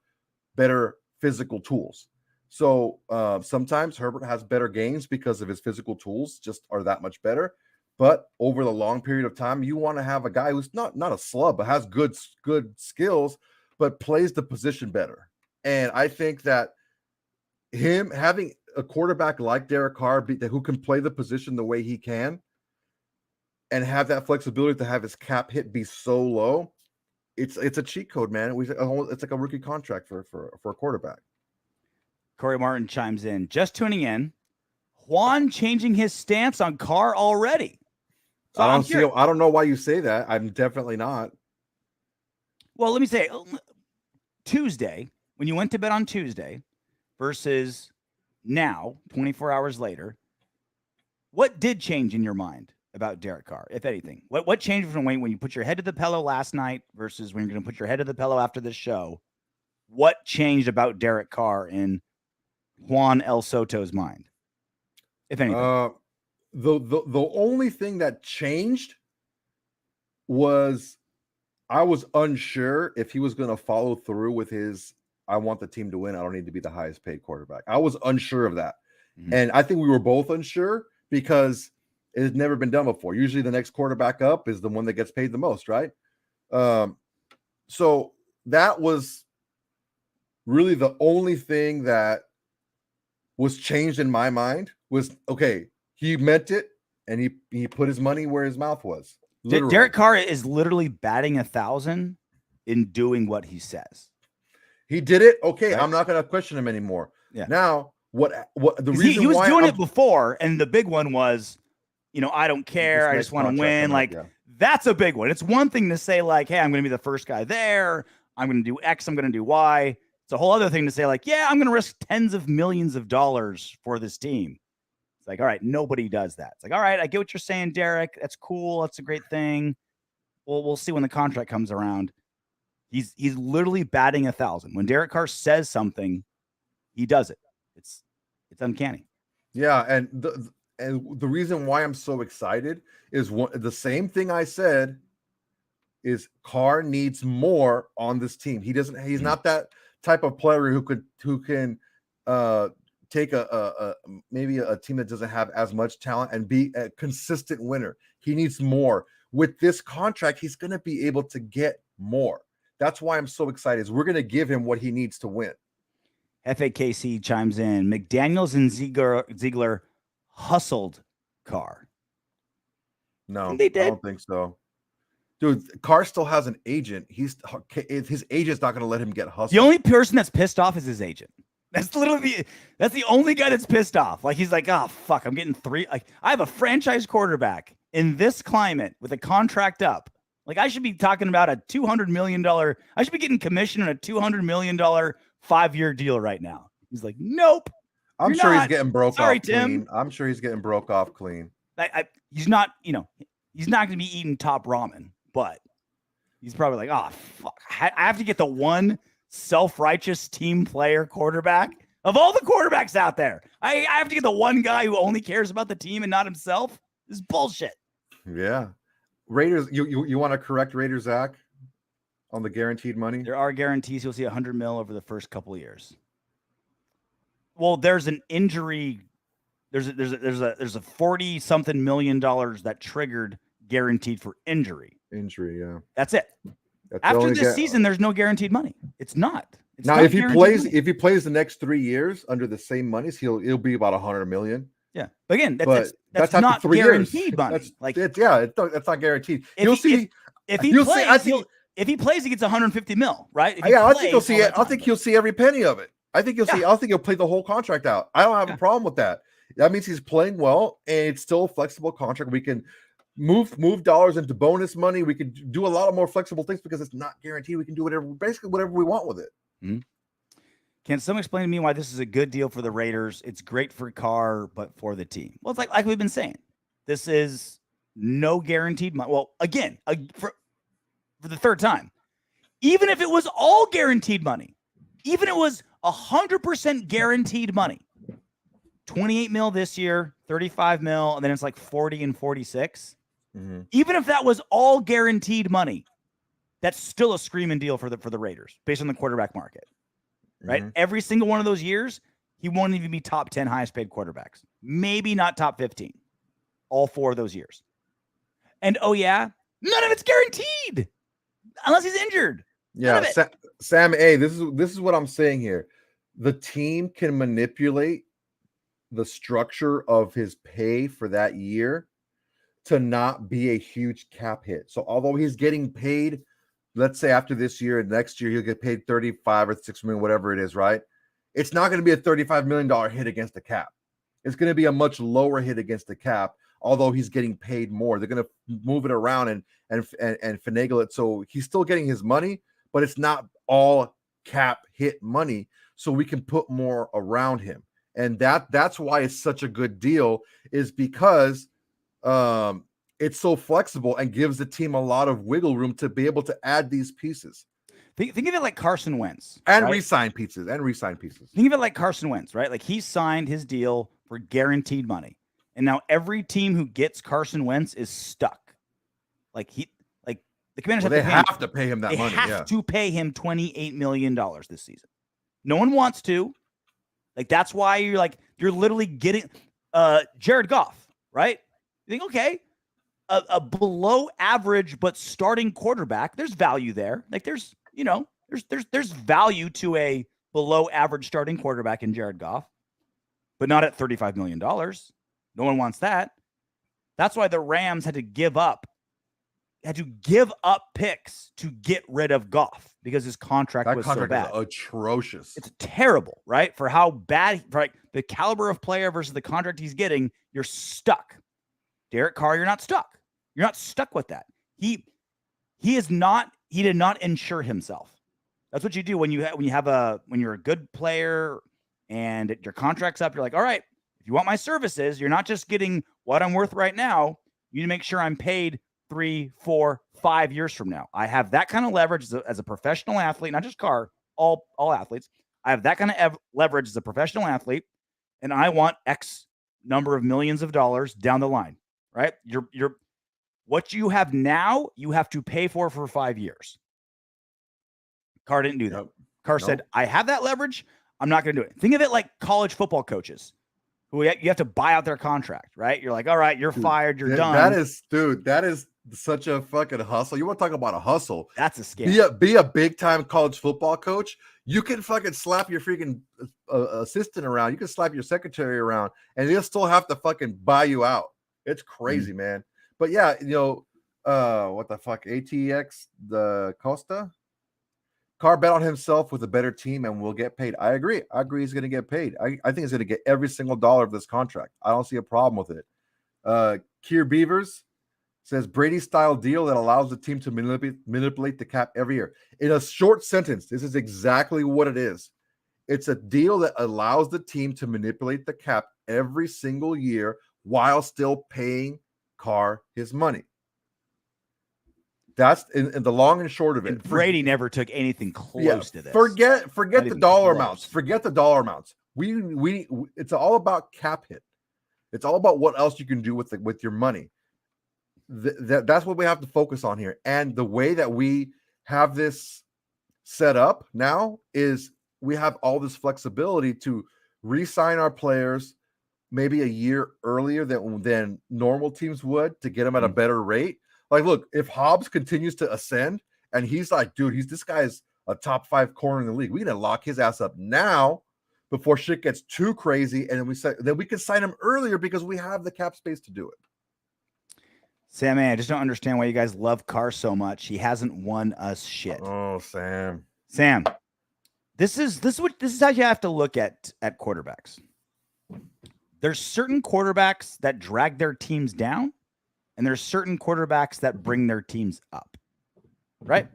better physical tools. So sometimes Herbert has better games because of his physical tools just are that much better. But over the long period of time, you want to have a guy who's not a slub, but has good skills, but plays the position better. And I think that him having a quarterback like Derek Carr who can play the position the way he can, and have that flexibility to have his cap hit be so low, it's a cheat code, man. It's like a rookie contract for a quarterback. Corey Martin chimes in, just tuning in. Juan changing his stance on Carr already. So I don't know why you say that. I'm definitely not. Well, let me say, Tuesday, when you went to bed on Tuesday versus now, 24 hours later, what did change in your mind about Derek Carr, if anything? What changed from when you put your head to the pillow last night versus when you're going to put your head to the pillow after this show? What changed about Derek Carr in Juan El Soto's mind, if anything? The only thing that changed was I was unsure if he was going to follow through with his I want the team to win. I don't need to be the highest paid quarterback. I was unsure of that. Mm-hmm. And I think we were both unsure because it has never been done before. Usually the next quarterback up is the one that gets paid the most, right? So that was really the only thing that was changed in my mind was, okay, he meant it, and he put his money where his mouth was. Literally. Derek Carr is literally batting 1,000 in doing what he says. He did it. Okay, right? I'm not going to question him anymore. Yeah. Now, what the reason he was why doing it before, and the big one was, I don't care. I just want to win. Like, that's a big one. It's one thing to say, like, hey, I'm going to be the first guy there. I'm going to do X. I'm going to do Y. It's a whole other thing to say, like, yeah, I'm going to risk tens of millions of dollars for this team. It's like, all right, nobody does that. It's like, all right, I get what you're saying, Derek. That's cool. That's a great thing. Well, we'll see when the contract comes around. He's literally batting 1,000. When Derek Carr says something, he does it. It's uncanny. Yeah, and the reason why I'm so excited is the same thing I said is Carr needs more on this team. He's not that type of player who can take maybe a team that doesn't have as much talent and be a consistent winner. He needs more. With this contract, he's going to be able to get more. That's why I'm so excited. Is we're going to give him what he needs to win. FAKC chimes in. McDaniels and Ziegler hustled Carr. No, I don't think so. Dude, Carr still has an agent. His agent's not going to let him get hustled. The only person that's pissed off is his agent. That's literally that's the only guy that's pissed off. Like, he's like, oh fuck, I'm getting three. Like, I have a franchise quarterback in this climate with a contract up. Like, I should be talking about a $200 million. I should be getting commission on a $200 million 5-year deal right now. He's like, nope. I'm sure he's getting broke off clean. Tim. I'm sure he's getting broke off clean. He's not, he's not going to be eating top ramen, but he's probably like, oh fuck, I have to get the one self-righteous team player quarterback of all the quarterbacks out there. I have to get the one guy who only cares about the team and not himself. This is bullshit. Yeah. Raiders, you want to correct Raiders, Zach, on the guaranteed money? There are guarantees. You'll see $100 million over the first couple of years. Well, there's an injury. There's a $40-something million that triggered guaranteed for injury. Yeah. That's it. After this season, there's no guaranteed money. It's not. Now, if he plays the next 3 years under the same monies, it'll be about $100 million. Yeah, but again, that's not guaranteed money. That's not guaranteed. If he plays, he gets $150 million, right? I think you'll see it. I think he'll see every penny of it. I think he'll play the whole contract out. I don't have a problem with that. That means he's playing well, and it's still a flexible contract. We can move dollars into bonus money. We could do a lot of more flexible things because it's not guaranteed. We can do basically whatever we want with it. Mm-hmm. Can someone explain to me why this is a good deal for the Raiders? It's great for Carr, but for the team. Well, it's like we've been saying, this is no guaranteed money. Well, again, for the third time, even if it was all guaranteed money, even if it was 100% guaranteed money, 28 mil this year, 35 mil, and then it's like 40 and 46. Mm-hmm. Even if that was all guaranteed money, that's still a screaming deal for the Raiders based on the quarterback market. Right? Mm-hmm. Every single one of those years, he won't even be top 10 highest paid quarterbacks. Maybe not top 15. All 4 of those years. And none of it's guaranteed unless he's injured. Yeah, Sam A, this is what I'm saying here. The team can manipulate the structure of his pay for that year to not be a huge cap hit. So although he's getting paid, let's say after this year and next year, he'll get paid 35 or 6 million, whatever it is, right? It's not going to be a $35 million hit against the cap. It's going to be a much lower hit against the cap, although he's getting paid more. They're going to move it around and finagle it. So he's still getting his money, but it's not all cap hit money. So we can put more around him. And that's why it's such a good deal, is because it's so flexible and gives the team a lot of wiggle room to be able to add these pieces. Think of it like Carson Wentz. And right? re-sign pieces. Think of it like Carson Wentz, right? Like he signed his deal for guaranteed money. And now every team who gets Carson Wentz is stuck. Like the Commanders have to pay him that money. They have to pay him $28 million this season. No one wants to. Like that's why you're literally getting Jared Goff, right? You think, okay, a below average but starting quarterback, there's value there. Like there's value to a below average starting quarterback in Jared Goff, but not at $35 million. No one wants that. That's why the Rams had to give up picks to get rid of Goff because his contract was so bad. Was atrocious. It's terrible, right? For how bad, for like the caliber of player versus the contract he's getting, you're stuck. Derek Carr, you're not stuck. You're not stuck with that. He did not insure himself. That's what you do when you're a good player and your contract's up. You're like, all right, if you want my services, you're not just getting what I'm worth right now. You need to make sure I'm paid 3, 4, 5 years from now. I have that kind of leverage as a professional athlete, not just Carr, all athletes. I have that kind of leverage as a professional athlete, and I want X number of millions of dollars down the line, right? You're what you have now, you have to pay for 5 years. Carr didn't do that. Carr said, I have that leverage. I'm not going to do it. Think of it like college football coaches who you have to buy out their contract, right? You're like, all right, you're fired. You're done. That is such a fucking hustle. You want to talk about a hustle? That's a scam. Be a big time college football coach. You can fucking slap your freaking assistant around. You can slap your secretary around, and they'll still have to fucking buy you out. It's crazy, man. But yeah, what the fuck? ATX the Costa. Carr bet on himself with a better team and will get paid. I agree. He's going to get paid. I think he's going to get every single dollar of this contract. I don't see a problem with it. Kier Beavers says Brady-style deal that allows the team to manipulate the cap every year. In a short sentence, this is exactly what it is. It's a deal that allows the team to manipulate the cap every single year while still paying Carr his money. That's in the long and short of it. And Brady never took anything close to this. Forget the dollar amounts. Forget the dollar amounts. We it's all about cap hit. It's all about what else you can do with your money. That's what we have to focus on here. And the way that we have this set up now is we have all this flexibility to re-sign our players maybe a year earlier than normal teams would to get them at a better rate. Like, look, if Hobbs continues to ascend and he's like, dude, this guy's a top 5 corner in the league, we need to lock his ass up now before shit gets too crazy. And then we can sign him earlier because we have the cap space to do it. Sam, man, I just don't understand why you guys love Carr so much. He hasn't won us shit. Oh, Sam, this is how you have to look at quarterbacks. There's certain quarterbacks that drag their teams down, and there's certain quarterbacks that bring their teams up, right?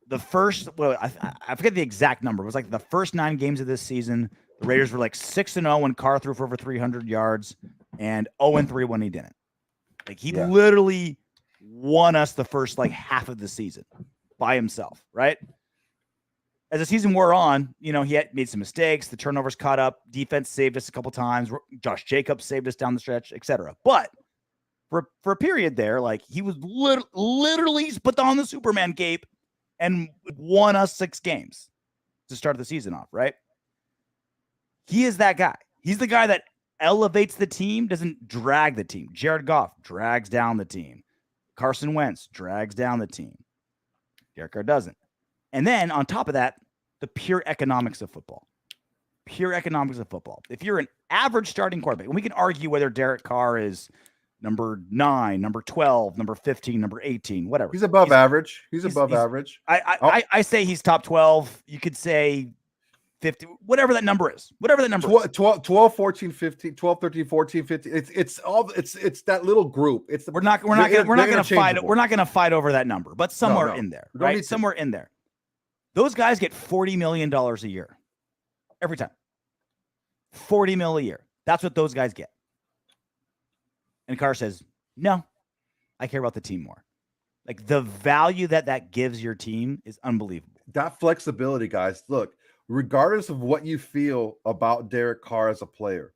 The first, I forget the exact number. It was like the first 9 games of this season, the Raiders were like 6-0 when Carr threw for over 300 yards and 0-3 when he didn't. Like he literally won us the first like half of the season by himself, right? As the season wore on, he had made some mistakes. The turnovers caught up. Defense saved us a couple times. Josh Jacobs saved us down the stretch, etc. But for a period there, like he was literally put on the Superman cape and won us 6 games to start the season off, right? He is that guy. He's the guy that elevates the team, doesn't drag the team. Jared Goff drags down the team. Carson Wentz drags down the team. Derek Carr doesn't. And then on top of that, the pure economics of football. Pure economics of football. If you're an average starting quarterback, and we can argue whether Derek Carr is number 9, number 12, number 15, number 18, whatever. He's above average. He's above average. I say he's top 12. You could say 50, whatever that number is. Whatever that number is. 12, 14, 15, 12, 13, 14, 15. It's that little group. We're not going to fight. We're not going to fight over that number, but somewhere in there, right? Somewhere in there. Those guys get $40 million a year every time. 40 mil a year. That's what those guys get. And Carr says, no, I care about the team more. Like, the value that gives your team is unbelievable. That flexibility, guys. Look, regardless of what you feel about Derek Carr as a player,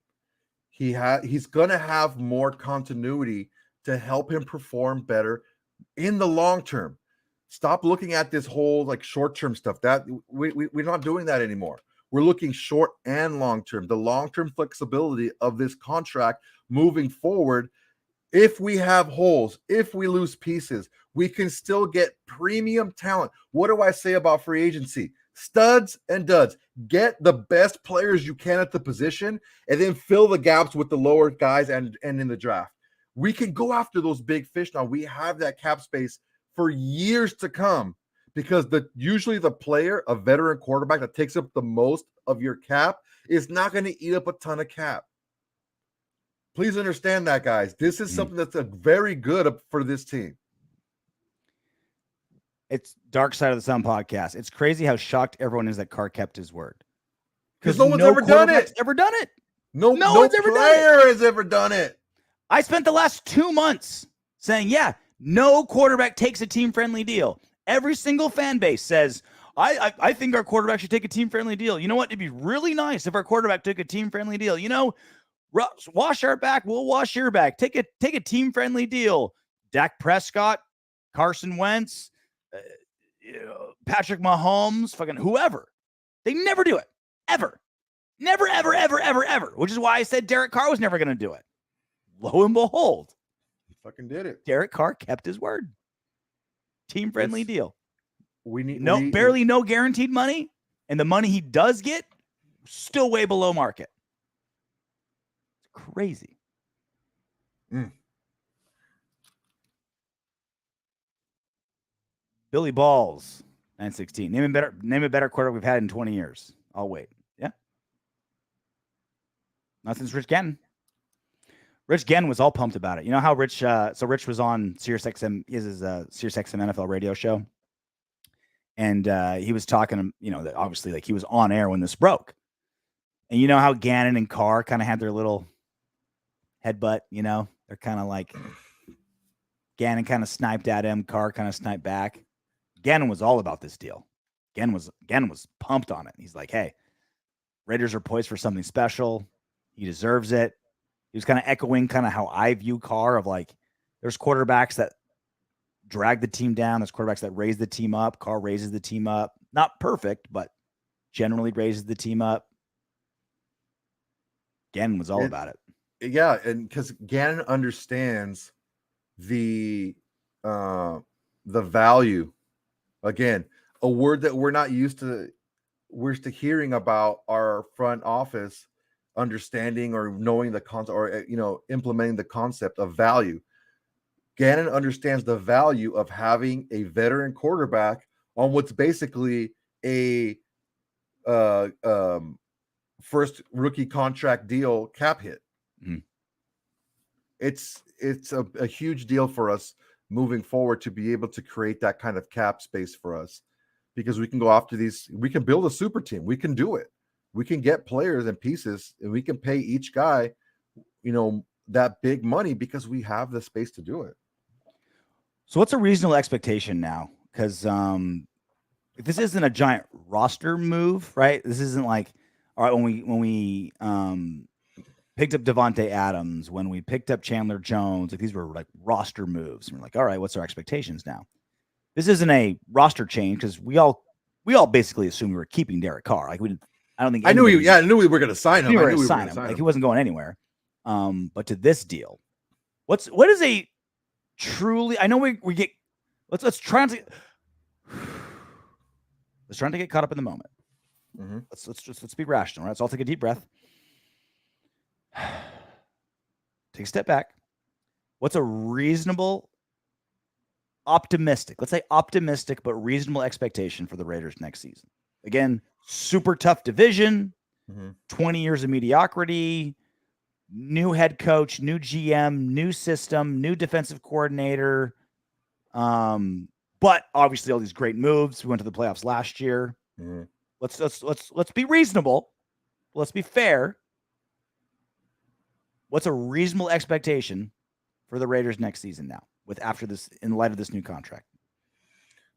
he's going to have more continuity to help him perform better in the long term. Stop looking at this whole like short-term stuff. That we're not doing that anymore. We're looking short and long-term. The long-term flexibility of this contract moving forward. If we have holes, if we lose pieces, we can still get premium talent. What do I say about free agency? Studs and duds. Get the best players you can at the position and then fill the gaps with the lower guys and in the draft. We can go after those big fish now. We have that cap space for years to come because usually the player, a veteran quarterback that takes up the most of your cap, is not going to eat up a ton of cap. Please understand that, guys. This is something that's very good for this team. It's Dark Side of the Sun podcast. It's crazy how shocked everyone is that Carr kept his word. Because no one's ever done it. Ever done it. No one's has ever done it. I spent the last 2 months saying, yeah, no quarterback takes a team-friendly deal. Every single fan base says, I think our quarterback should take a team-friendly deal. You know what? It'd be really nice if our quarterback took a team-friendly deal. You know, wash our back, we'll wash your back. Take a team-friendly deal. Dak Prescott, Carson Wentz, Patrick Mahomes, fucking whoever. They never do it. Ever. Never, ever, ever, ever, ever. Which is why I said Derek Carr was never going to do it. Lo and behold. He fucking did it. Derek Carr kept his word. Team-friendly deal. We barely no guaranteed money. And the money he does get, still way below market. It's crazy. Billy Balls, 916. Name a better quarterback we've had in 20 years. I'll wait. Yeah. Not since Rich Gannon. Rich Gannon was all pumped about it. You know how Rich was on SiriusXM, his SiriusXM NFL radio show. And he was talking, that obviously like he was on air when this broke. And you know how Gannon and Carr kind of had their little headbutt, they're kind of like Gannon kind of sniped at him, Carr kind of sniped back. Gannon was all about this deal. Gannon was pumped on it. He's like, hey, Raiders are poised for something special. He deserves it. He was kind of echoing kind of how I view Carr of like, there's quarterbacks that drag the team down. There's quarterbacks that raise the team up. Carr raises the team up. Not perfect, but generally raises the team up. Gannon was all about it. Yeah, and because Gannon understands the value. Again, a word that we're not used to. We're used to hearing about our front office understanding or knowing the concept or implementing the concept of value. Gannon understands the value of having a veteran quarterback on what's basically a first rookie contract deal cap hit. Mm-hmm. It's a huge deal for us moving forward to be able to create that kind of cap space for us, because we can go after these. We can build a super team. We can do it. We can get players and pieces, and we can pay each guy, that big money because we have the space to do it. So what's a reasonable expectation now? Because this isn't a giant roster move, right? This isn't like, all right, when we picked up Devontae Adams, when we picked up Chandler Jones, like these were like roster moves. And we're like, all right, what's our expectations now? This isn't a roster change because we all basically assumed we were keeping Derek Carr. Like I knew we were going to sign him. I knew sign him. Like he wasn't going anywhere. But to this deal, what is a truly? I know we get. Let's try to get caught up in the moment. Mm-hmm. Let's be rational, right? Let's all take a deep breath. Take a step back. What's a reasonable, optimistic, let's say optimistic, but reasonable expectation for the Raiders next season? Again, super tough division, 20 years of mediocrity, new head coach, new GM, new system, new defensive coordinator. But obviously all these great moves. We went to the playoffs last year. Let's be reasonable. Let's be fair. What's a reasonable expectation for the Raiders next season now, in light of this new contract?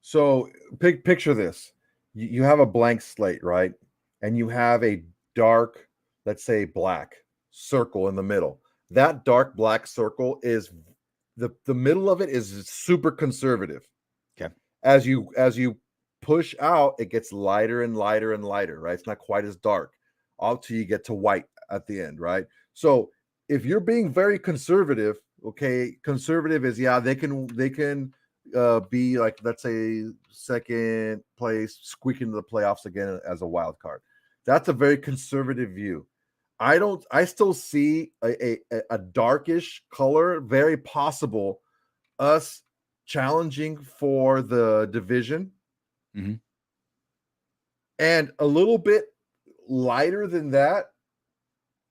So picture this. You have a blank slate, right? And you have a dark, let's say black circle in the middle. That dark black circle is the middle of it is super conservative. Okay. As you push out, it gets lighter and lighter and lighter, right? It's not quite as dark until you get to white at the end, right? So if you're being very conservative, okay, conservative is they can be like, let's say, second place, squeak into the playoffs again as a wild card. That's a very conservative view. I still see a darkish color, very possible us challenging for the division, and a little bit lighter than that,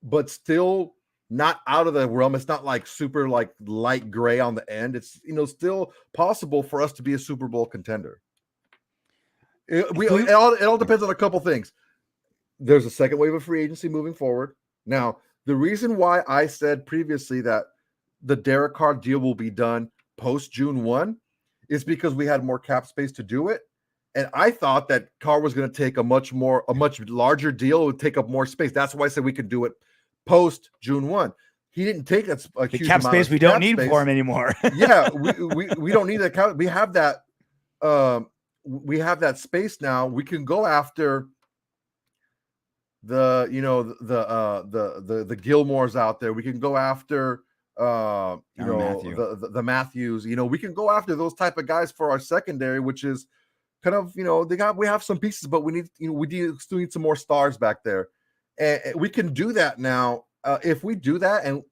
but still not out of the realm. It's not like super like light gray on the end. It's still possible for us to be a Super Bowl contender. It all depends on a couple things. There's a second wave of free agency moving forward. Now, the reason why I said previously that the Derek Carr deal will be done post June 1 is because we had more cap space to do it. And I thought that Carr was going to take a much larger deal. It would take up more space. That's why I said we could do it post June 1. He didn't take a huge cap amount space of we don't need for him anymore. Yeah, we don't need that cap. We have that. We have that space now. We can go after the Gilmores out there. We can go after the Matthews. We can go after those type of guys for our secondary, which is kind of we have some pieces, but we still need some more stars back there, and we can do that now. If we do that, and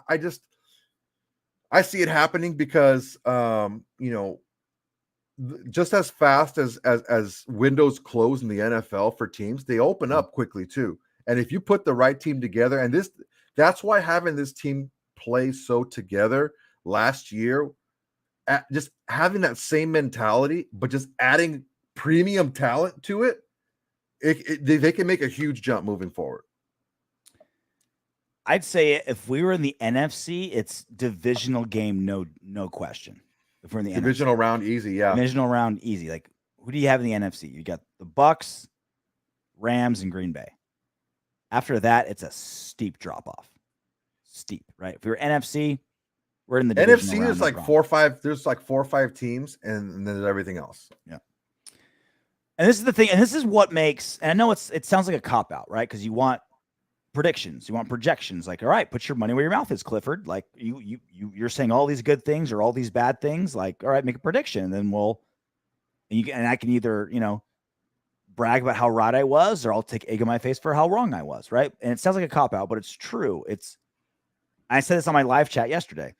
I see it happening because just as fast as windows close in the NFL for teams, they open up quickly too. And if you put the right team together, and that's why having this team play so together last year, just having that same mentality, but just adding premium talent to it, they can make a huge jump moving forward. I'd say if we were in the NFC, it's divisional game, no question. If we're in the divisional NFC. round, easy, yeah. Divisional round, easy. Like, who do you have in the NFC? You got the Bucks, Rams, and Green Bay. After that, it's a steep drop off. Steep, right? If we were NFC, we're in the NFC. There's like 4 or 5. There's like 4 or 5 teams, and then there's everything else. Yeah. And this is the thing, and this is what makes. And I know it sounds like a cop out, right? Because you want predictions, you want projections. Like, all right, put your money where your mouth is, Clifford. Like, you're saying all these good things or all these bad things. Like, all right, make a prediction, and then and I can either brag about how right I was, or I'll take egg on my face for how wrong I was, right? And it sounds like a cop out, but it's true. I said this on my live chat yesterday.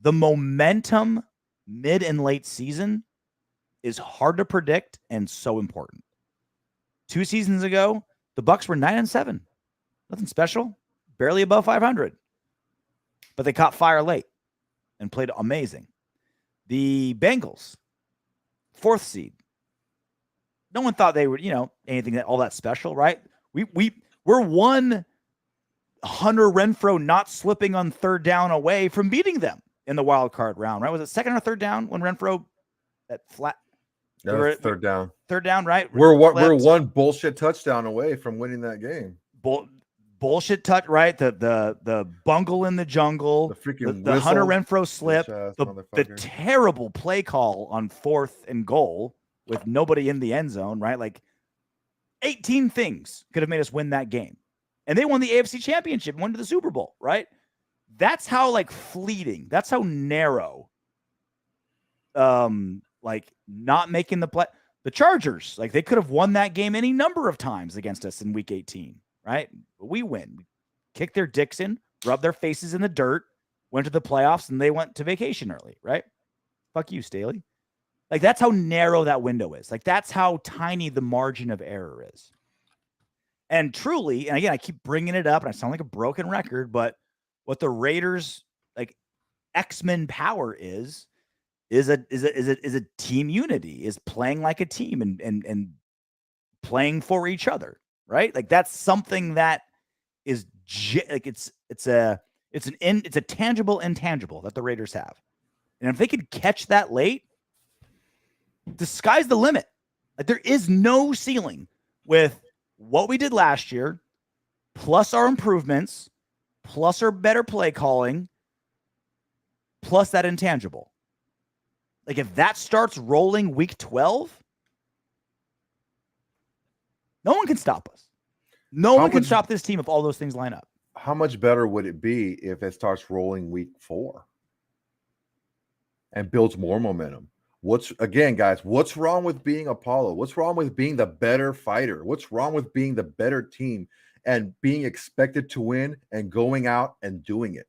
The momentum mid and late season is hard to predict and so important. 2 seasons ago, the Bucks were 9-7. Nothing special, barely above 500. But they caught fire late and played amazing. The Bengals, 4th seed. No one thought they were, anything all that special, right? We're one Hunter Renfrow not slipping on 3rd down away from beating them in the wild card round, right? Was it 2nd or 3rd down when Renfrow that flat? Yeah, 3rd down. 3rd down, right? We're one bullshit touchdown away from winning that game. Bullshit touch, right? The bungle in the jungle, the freaking the Hunter Renfrow slip, the terrible play call on 4th and goal with nobody in the end zone, right? Like 18 things could have made us win that game. And they won the AFC Championship and went to the Super Bowl, right? That's how fleeting, that's how narrow, not making the play. The Chargers, they could have won that game any number of times against us in week 18, right? But we win. We kick their dicks in, rub their faces in the dirt, went to the playoffs and they went to vacation early, right? Fuck you, Staley. Like, that's how narrow that window is. Like, that's how tiny the margin of error is. And truly, and again, I keep bringing it up and I sound like a broken record, but what the Raiders like X-Men power is a team unity, is playing like a team and playing for each other, right? Like, that's something that is like it's a tangible intangible that the Raiders have. And if they could catch that late, the sky's the limit. Like, there is no ceiling with what we did last year, plus our improvements, plus our better play calling, plus that intangible. Like, if that starts rolling week 12, no one can stop us. No one can stop this team if all those things line up. How much better would it be if it starts rolling week 4 and builds more momentum? What's wrong with being Apollo? What's wrong with being the better fighter? What's wrong with being the better team and being expected to win and going out and doing it?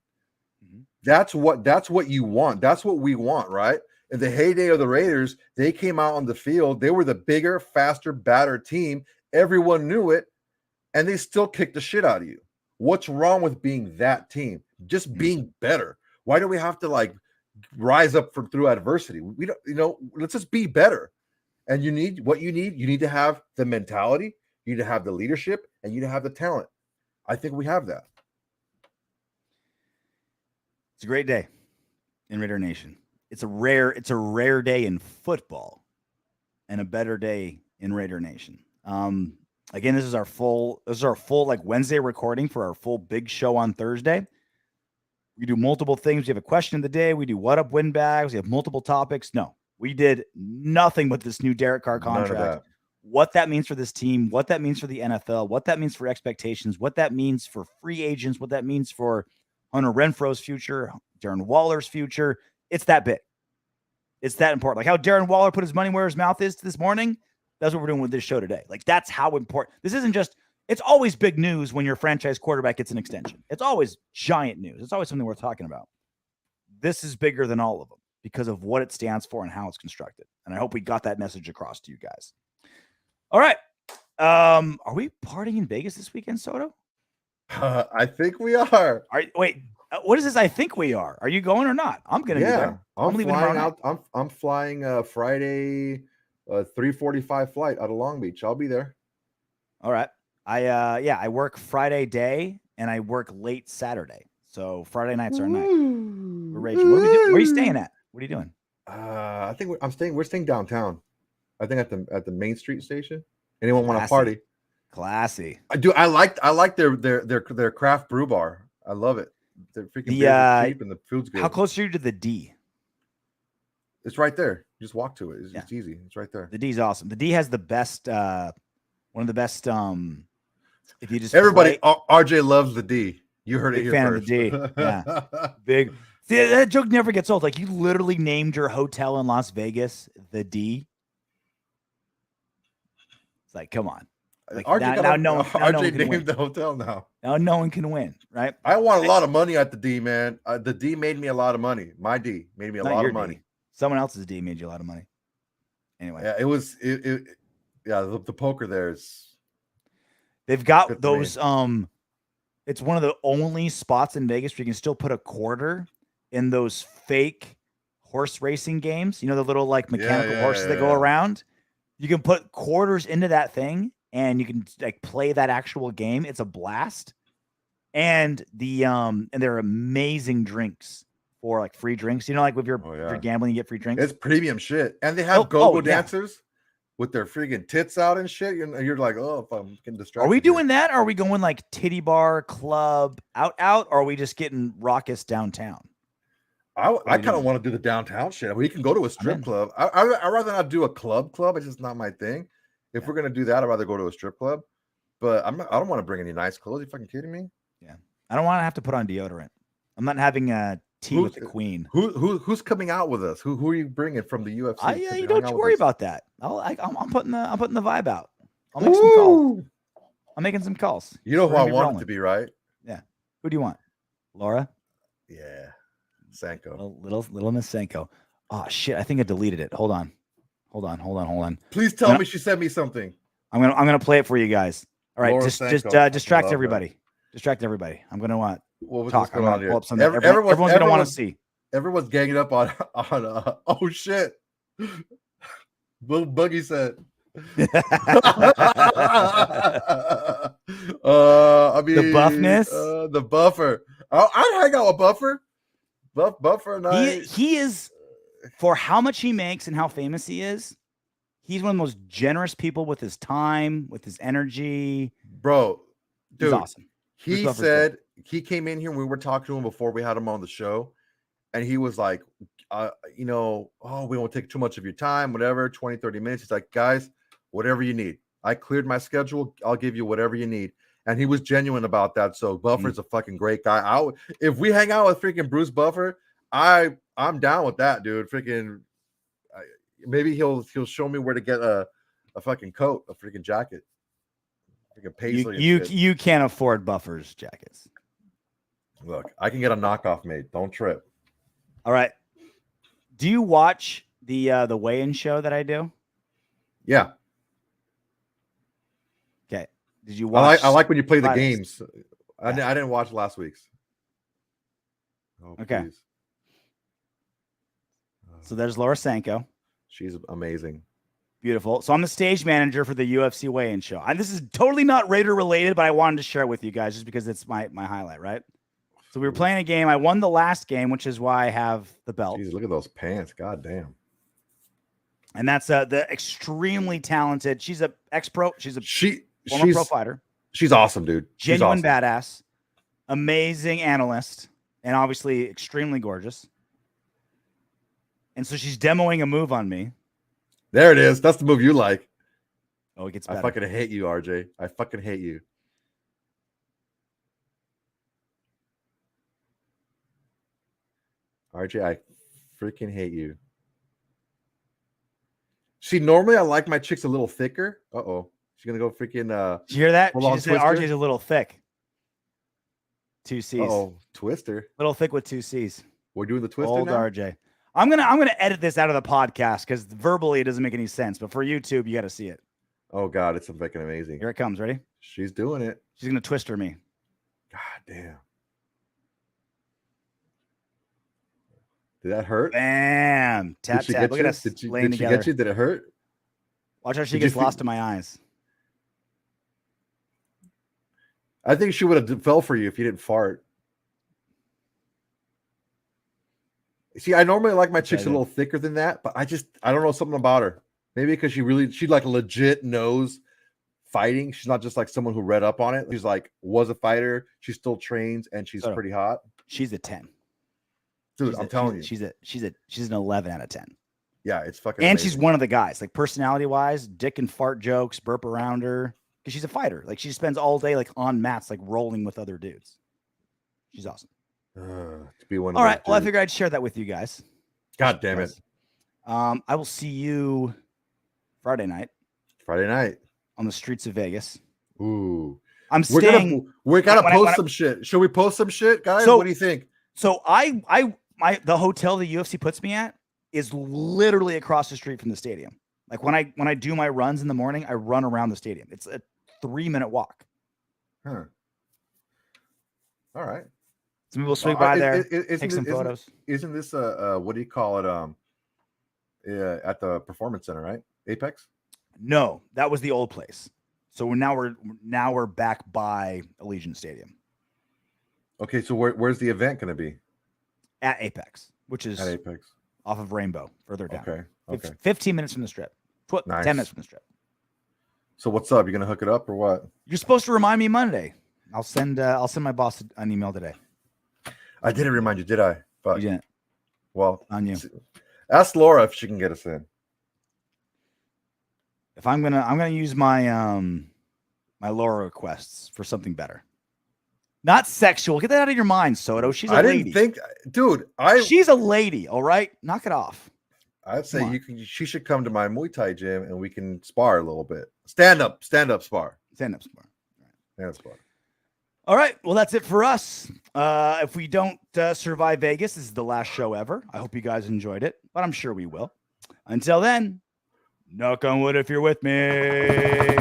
Mm-hmm. That's what you want. That's what we want, right? In the heyday of the Raiders, they came out on the field. They were the bigger, faster, badder team. Everyone knew it, and they still kicked the shit out of you. What's wrong with being that team? Just being better. Why do we have to rise up through adversity? We don't, let's just be better. And you need to have the mentality, you need to have the leadership, and you need to have the talent. I think we have that. It's a great day in Raider Nation. It's a rare day in football and a better day in Raider Nation. Again, this is our full Wednesday recording for our full big show on Thursday. We do multiple things. We have a question of the day. We do what up windbags. We have multiple topics. No, we did nothing with this new Derek Carr contract. What that means for this team, what that means for the NFL, what that means for expectations, what that means for free agents, what that means for Hunter Renfro's future, Darren Waller's future. It's that big. It's that important. Like how Darren Waller put his money where his mouth is this morning. That's what we're doing with this show today. Like, that's how important. This isn't just, it's always big news when your franchise quarterback gets an extension. It's always giant news. It's always something worth talking about. This is bigger than all of them because of what it stands for and how it's constructed. And I hope we got that message across to you guys. All right. Are we partying in Vegas this weekend, Soto? I think we are. Wait, what is this? I think we are. Are you going or not? I'm going to be there. I'm flying out. I'm flying Friday, 3:45 flight out of Long Beach. I'll be there. All right. I work Friday day and I work late Saturday. So Friday nights are night. We're raging. What are we doing? Where are you staying at? What are you doing? I think we're staying downtown. I think at the Main Street station. Anyone want to party? Classy. I do. I like their craft brew bar. I love it. They're freaking beers are cheap and the food's good. How close are you to the D? It's right there. You just walk to it. It's easy. It's right there. The D's awesome. The D has the best one of the best if you just RJ loves the D. You heard it here fan first. Of the D. Yeah. Big. See, that joke never gets old. Like, you literally named your hotel in Las Vegas the D. It's like, come on. Like, RJ named the hotel now. Now no one can win, right? I want a lot of money at the D, man. The D made me a lot of money. My D made me a lot of money. D. Someone else's D made you a lot of money. Anyway. Yeah, the poker there is. They've got those. It's one of the only spots in Vegas where you can still put a quarter in those fake horse racing games. You know, the little mechanical horses that go around. You can put quarters into that thing, and you can play that actual game. It's a blast. And and they're amazing drinks for free drinks. You know, if you're gambling, you get free drinks. It's premium shit. And they have go-go dancers with their freaking tits out and shit. You're like, oh, if I'm getting distracted. Are we doing that? Or are we going titty bar, club, out? Or are we just getting raucous downtown? I kind of want to do the downtown shit. We can go to a strip club. I'd rather not do a club. It's just not my thing. If we're gonna do that, I'd rather go to a strip club. But I don't want to bring any nice clothes. Are you fucking kidding me? Yeah, I don't want to have to put on deodorant. I'm not having a tea with the queen. Who's coming out with us? Who are you bringing from the UFC? You don't worry about that. I'm putting the vibe out. I'll make some calls. I'm making some calls. You know who I want it to be, right? Yeah. Who do you want? Laura? Yeah. Sanko. Little Miss Sanko. Oh shit! I think I deleted it. Hold on. Please tell me she sent me something. I'm gonna play it for you guys. All right, Laura just Sanko. distract everybody. Distract everybody. I'm gonna What was talk. going I'm on gonna here? pull up something. Everyone's gonna want to see. Everyone's ganging up on oh shit. Little Boogie said. I mean The buffness, the buffer. I'd hang out with Buffer. Buffer and he is, for how much he makes and how famous he is, he's one of the most generous people with his time, with his energy. Bro, dude, he's awesome. He said he came in here and we were talking to him before we had him on the show, and he was like, we won't take too much of your time, whatever, 20, 30 minutes. He's like, guys, whatever you need. I cleared my schedule. I'll give you whatever you need. And he was genuine about that. So Buffer's a fucking great guy. If we hang out with freaking Bruce Buffer, I'm down with that, dude. Freaking maybe he'll show me where to get a fucking coat, a freaking jacket. Freaking paisley. You can't afford Buffer's jackets. Look, I can get a knockoff made. Don't trip. All right. Do you watch the weigh-in show that I do? Yeah. Okay. Did you watch? I like when you play the Fridays. games. I didn't watch last week's. Oh, okay. Please. So there's Laura Sanko. She's amazing. Beautiful. So I'm the stage manager for the UFC weigh-in show. This is totally not Raider related, but I wanted to share it with you guys just because it's my highlight, right? So we were playing a game. I won the last game, which is why I have the belt. Jeez, look at those pants. God damn. And that's the extremely talented. She's a ex-pro. She's former pro fighter. She's awesome, dude. Genuine badass. Amazing analyst. And obviously extremely gorgeous. And so she's demoing a move on me. There it is. That's the move you like. Oh, it gets better. I fucking hate you, RJ. I fucking hate you. RJ, I freaking hate you. See, normally I like my chicks a little thicker. Uh-oh. She's going to go freaking... Did you hear that? She just said Twister? RJ's a little thick. 2 C's. Oh, Twister. Little thick with 2 C's. We're doing the Twister Old now? RJ. I'm gonna edit this out of the podcast because verbally it doesn't make any sense. But for YouTube, you got to see it. Oh, God. It's fucking amazing. Here it comes. Ready? She's doing it. She's going to twister me. God damn. Did that hurt? Bam. Tap, tap. Look at us laying together. Get you? Did it hurt? Watch how she gets lost in my eyes. I think she would have fell for you if you didn't fart. See, I normally like my chicks a little thicker than that, but I don't know, something about her. Maybe because she like legit knows fighting. She's not just like someone who read up on it. She's like was a fighter. She still trains and she's pretty hot. She's a 10. Dude, I'm telling you. She's an 11 out of 10. Yeah, it's fucking And amazing. she's one of the guys, like personality-wise, dick and fart jokes, burp around her. Because she's a fighter. Like she spends all day like on mats, like rolling with other dudes. She's awesome. To be one of all right. Well, I dudes. figured I'd share that with you guys. God damn it. I will see you Friday night on the streets of Vegas. Ooh. I'm staying. We gotta post some shit. Should we post some shit, guys? What do you think? So the hotel the UFC puts me at is literally across the street from the stadium. Like when I do my runs in the morning, I run around the stadium. It's a 3-minute walk. Huh. All right. Some people swing by there, take some photos. Isn't this what do you call it? At the Performance Center, right? Apex? No, that was the old place. So now we're back by Allegiant Stadium. Okay, so where's the event going to be? At Apex, which is at Apex off of Rainbow, further down. Okay. 15 minutes from the strip. Nice. 10 minutes from the strip. So what's up? You gonna hook it up or what? You're supposed to remind me Monday. I'll send my boss an email today. I didn't remind you, did I? But you didn't. Well, on you. Ask Laura if she can get us in. If I'm gonna use my my Laura requests for something better. Not sexual. Get that out of your mind, Soto. She's a lady. Didn't think, dude. She's a lady. All right, knock it off. I'd say she should come to my Muay Thai gym and we can spar a little bit. Stand up spar. Stand up spar. Stand up spar. All right. Well, that's it for us. If we don't survive Vegas, this is the last show ever. I hope you guys enjoyed it, but I'm sure we will. Until then, knock on wood if you're with me.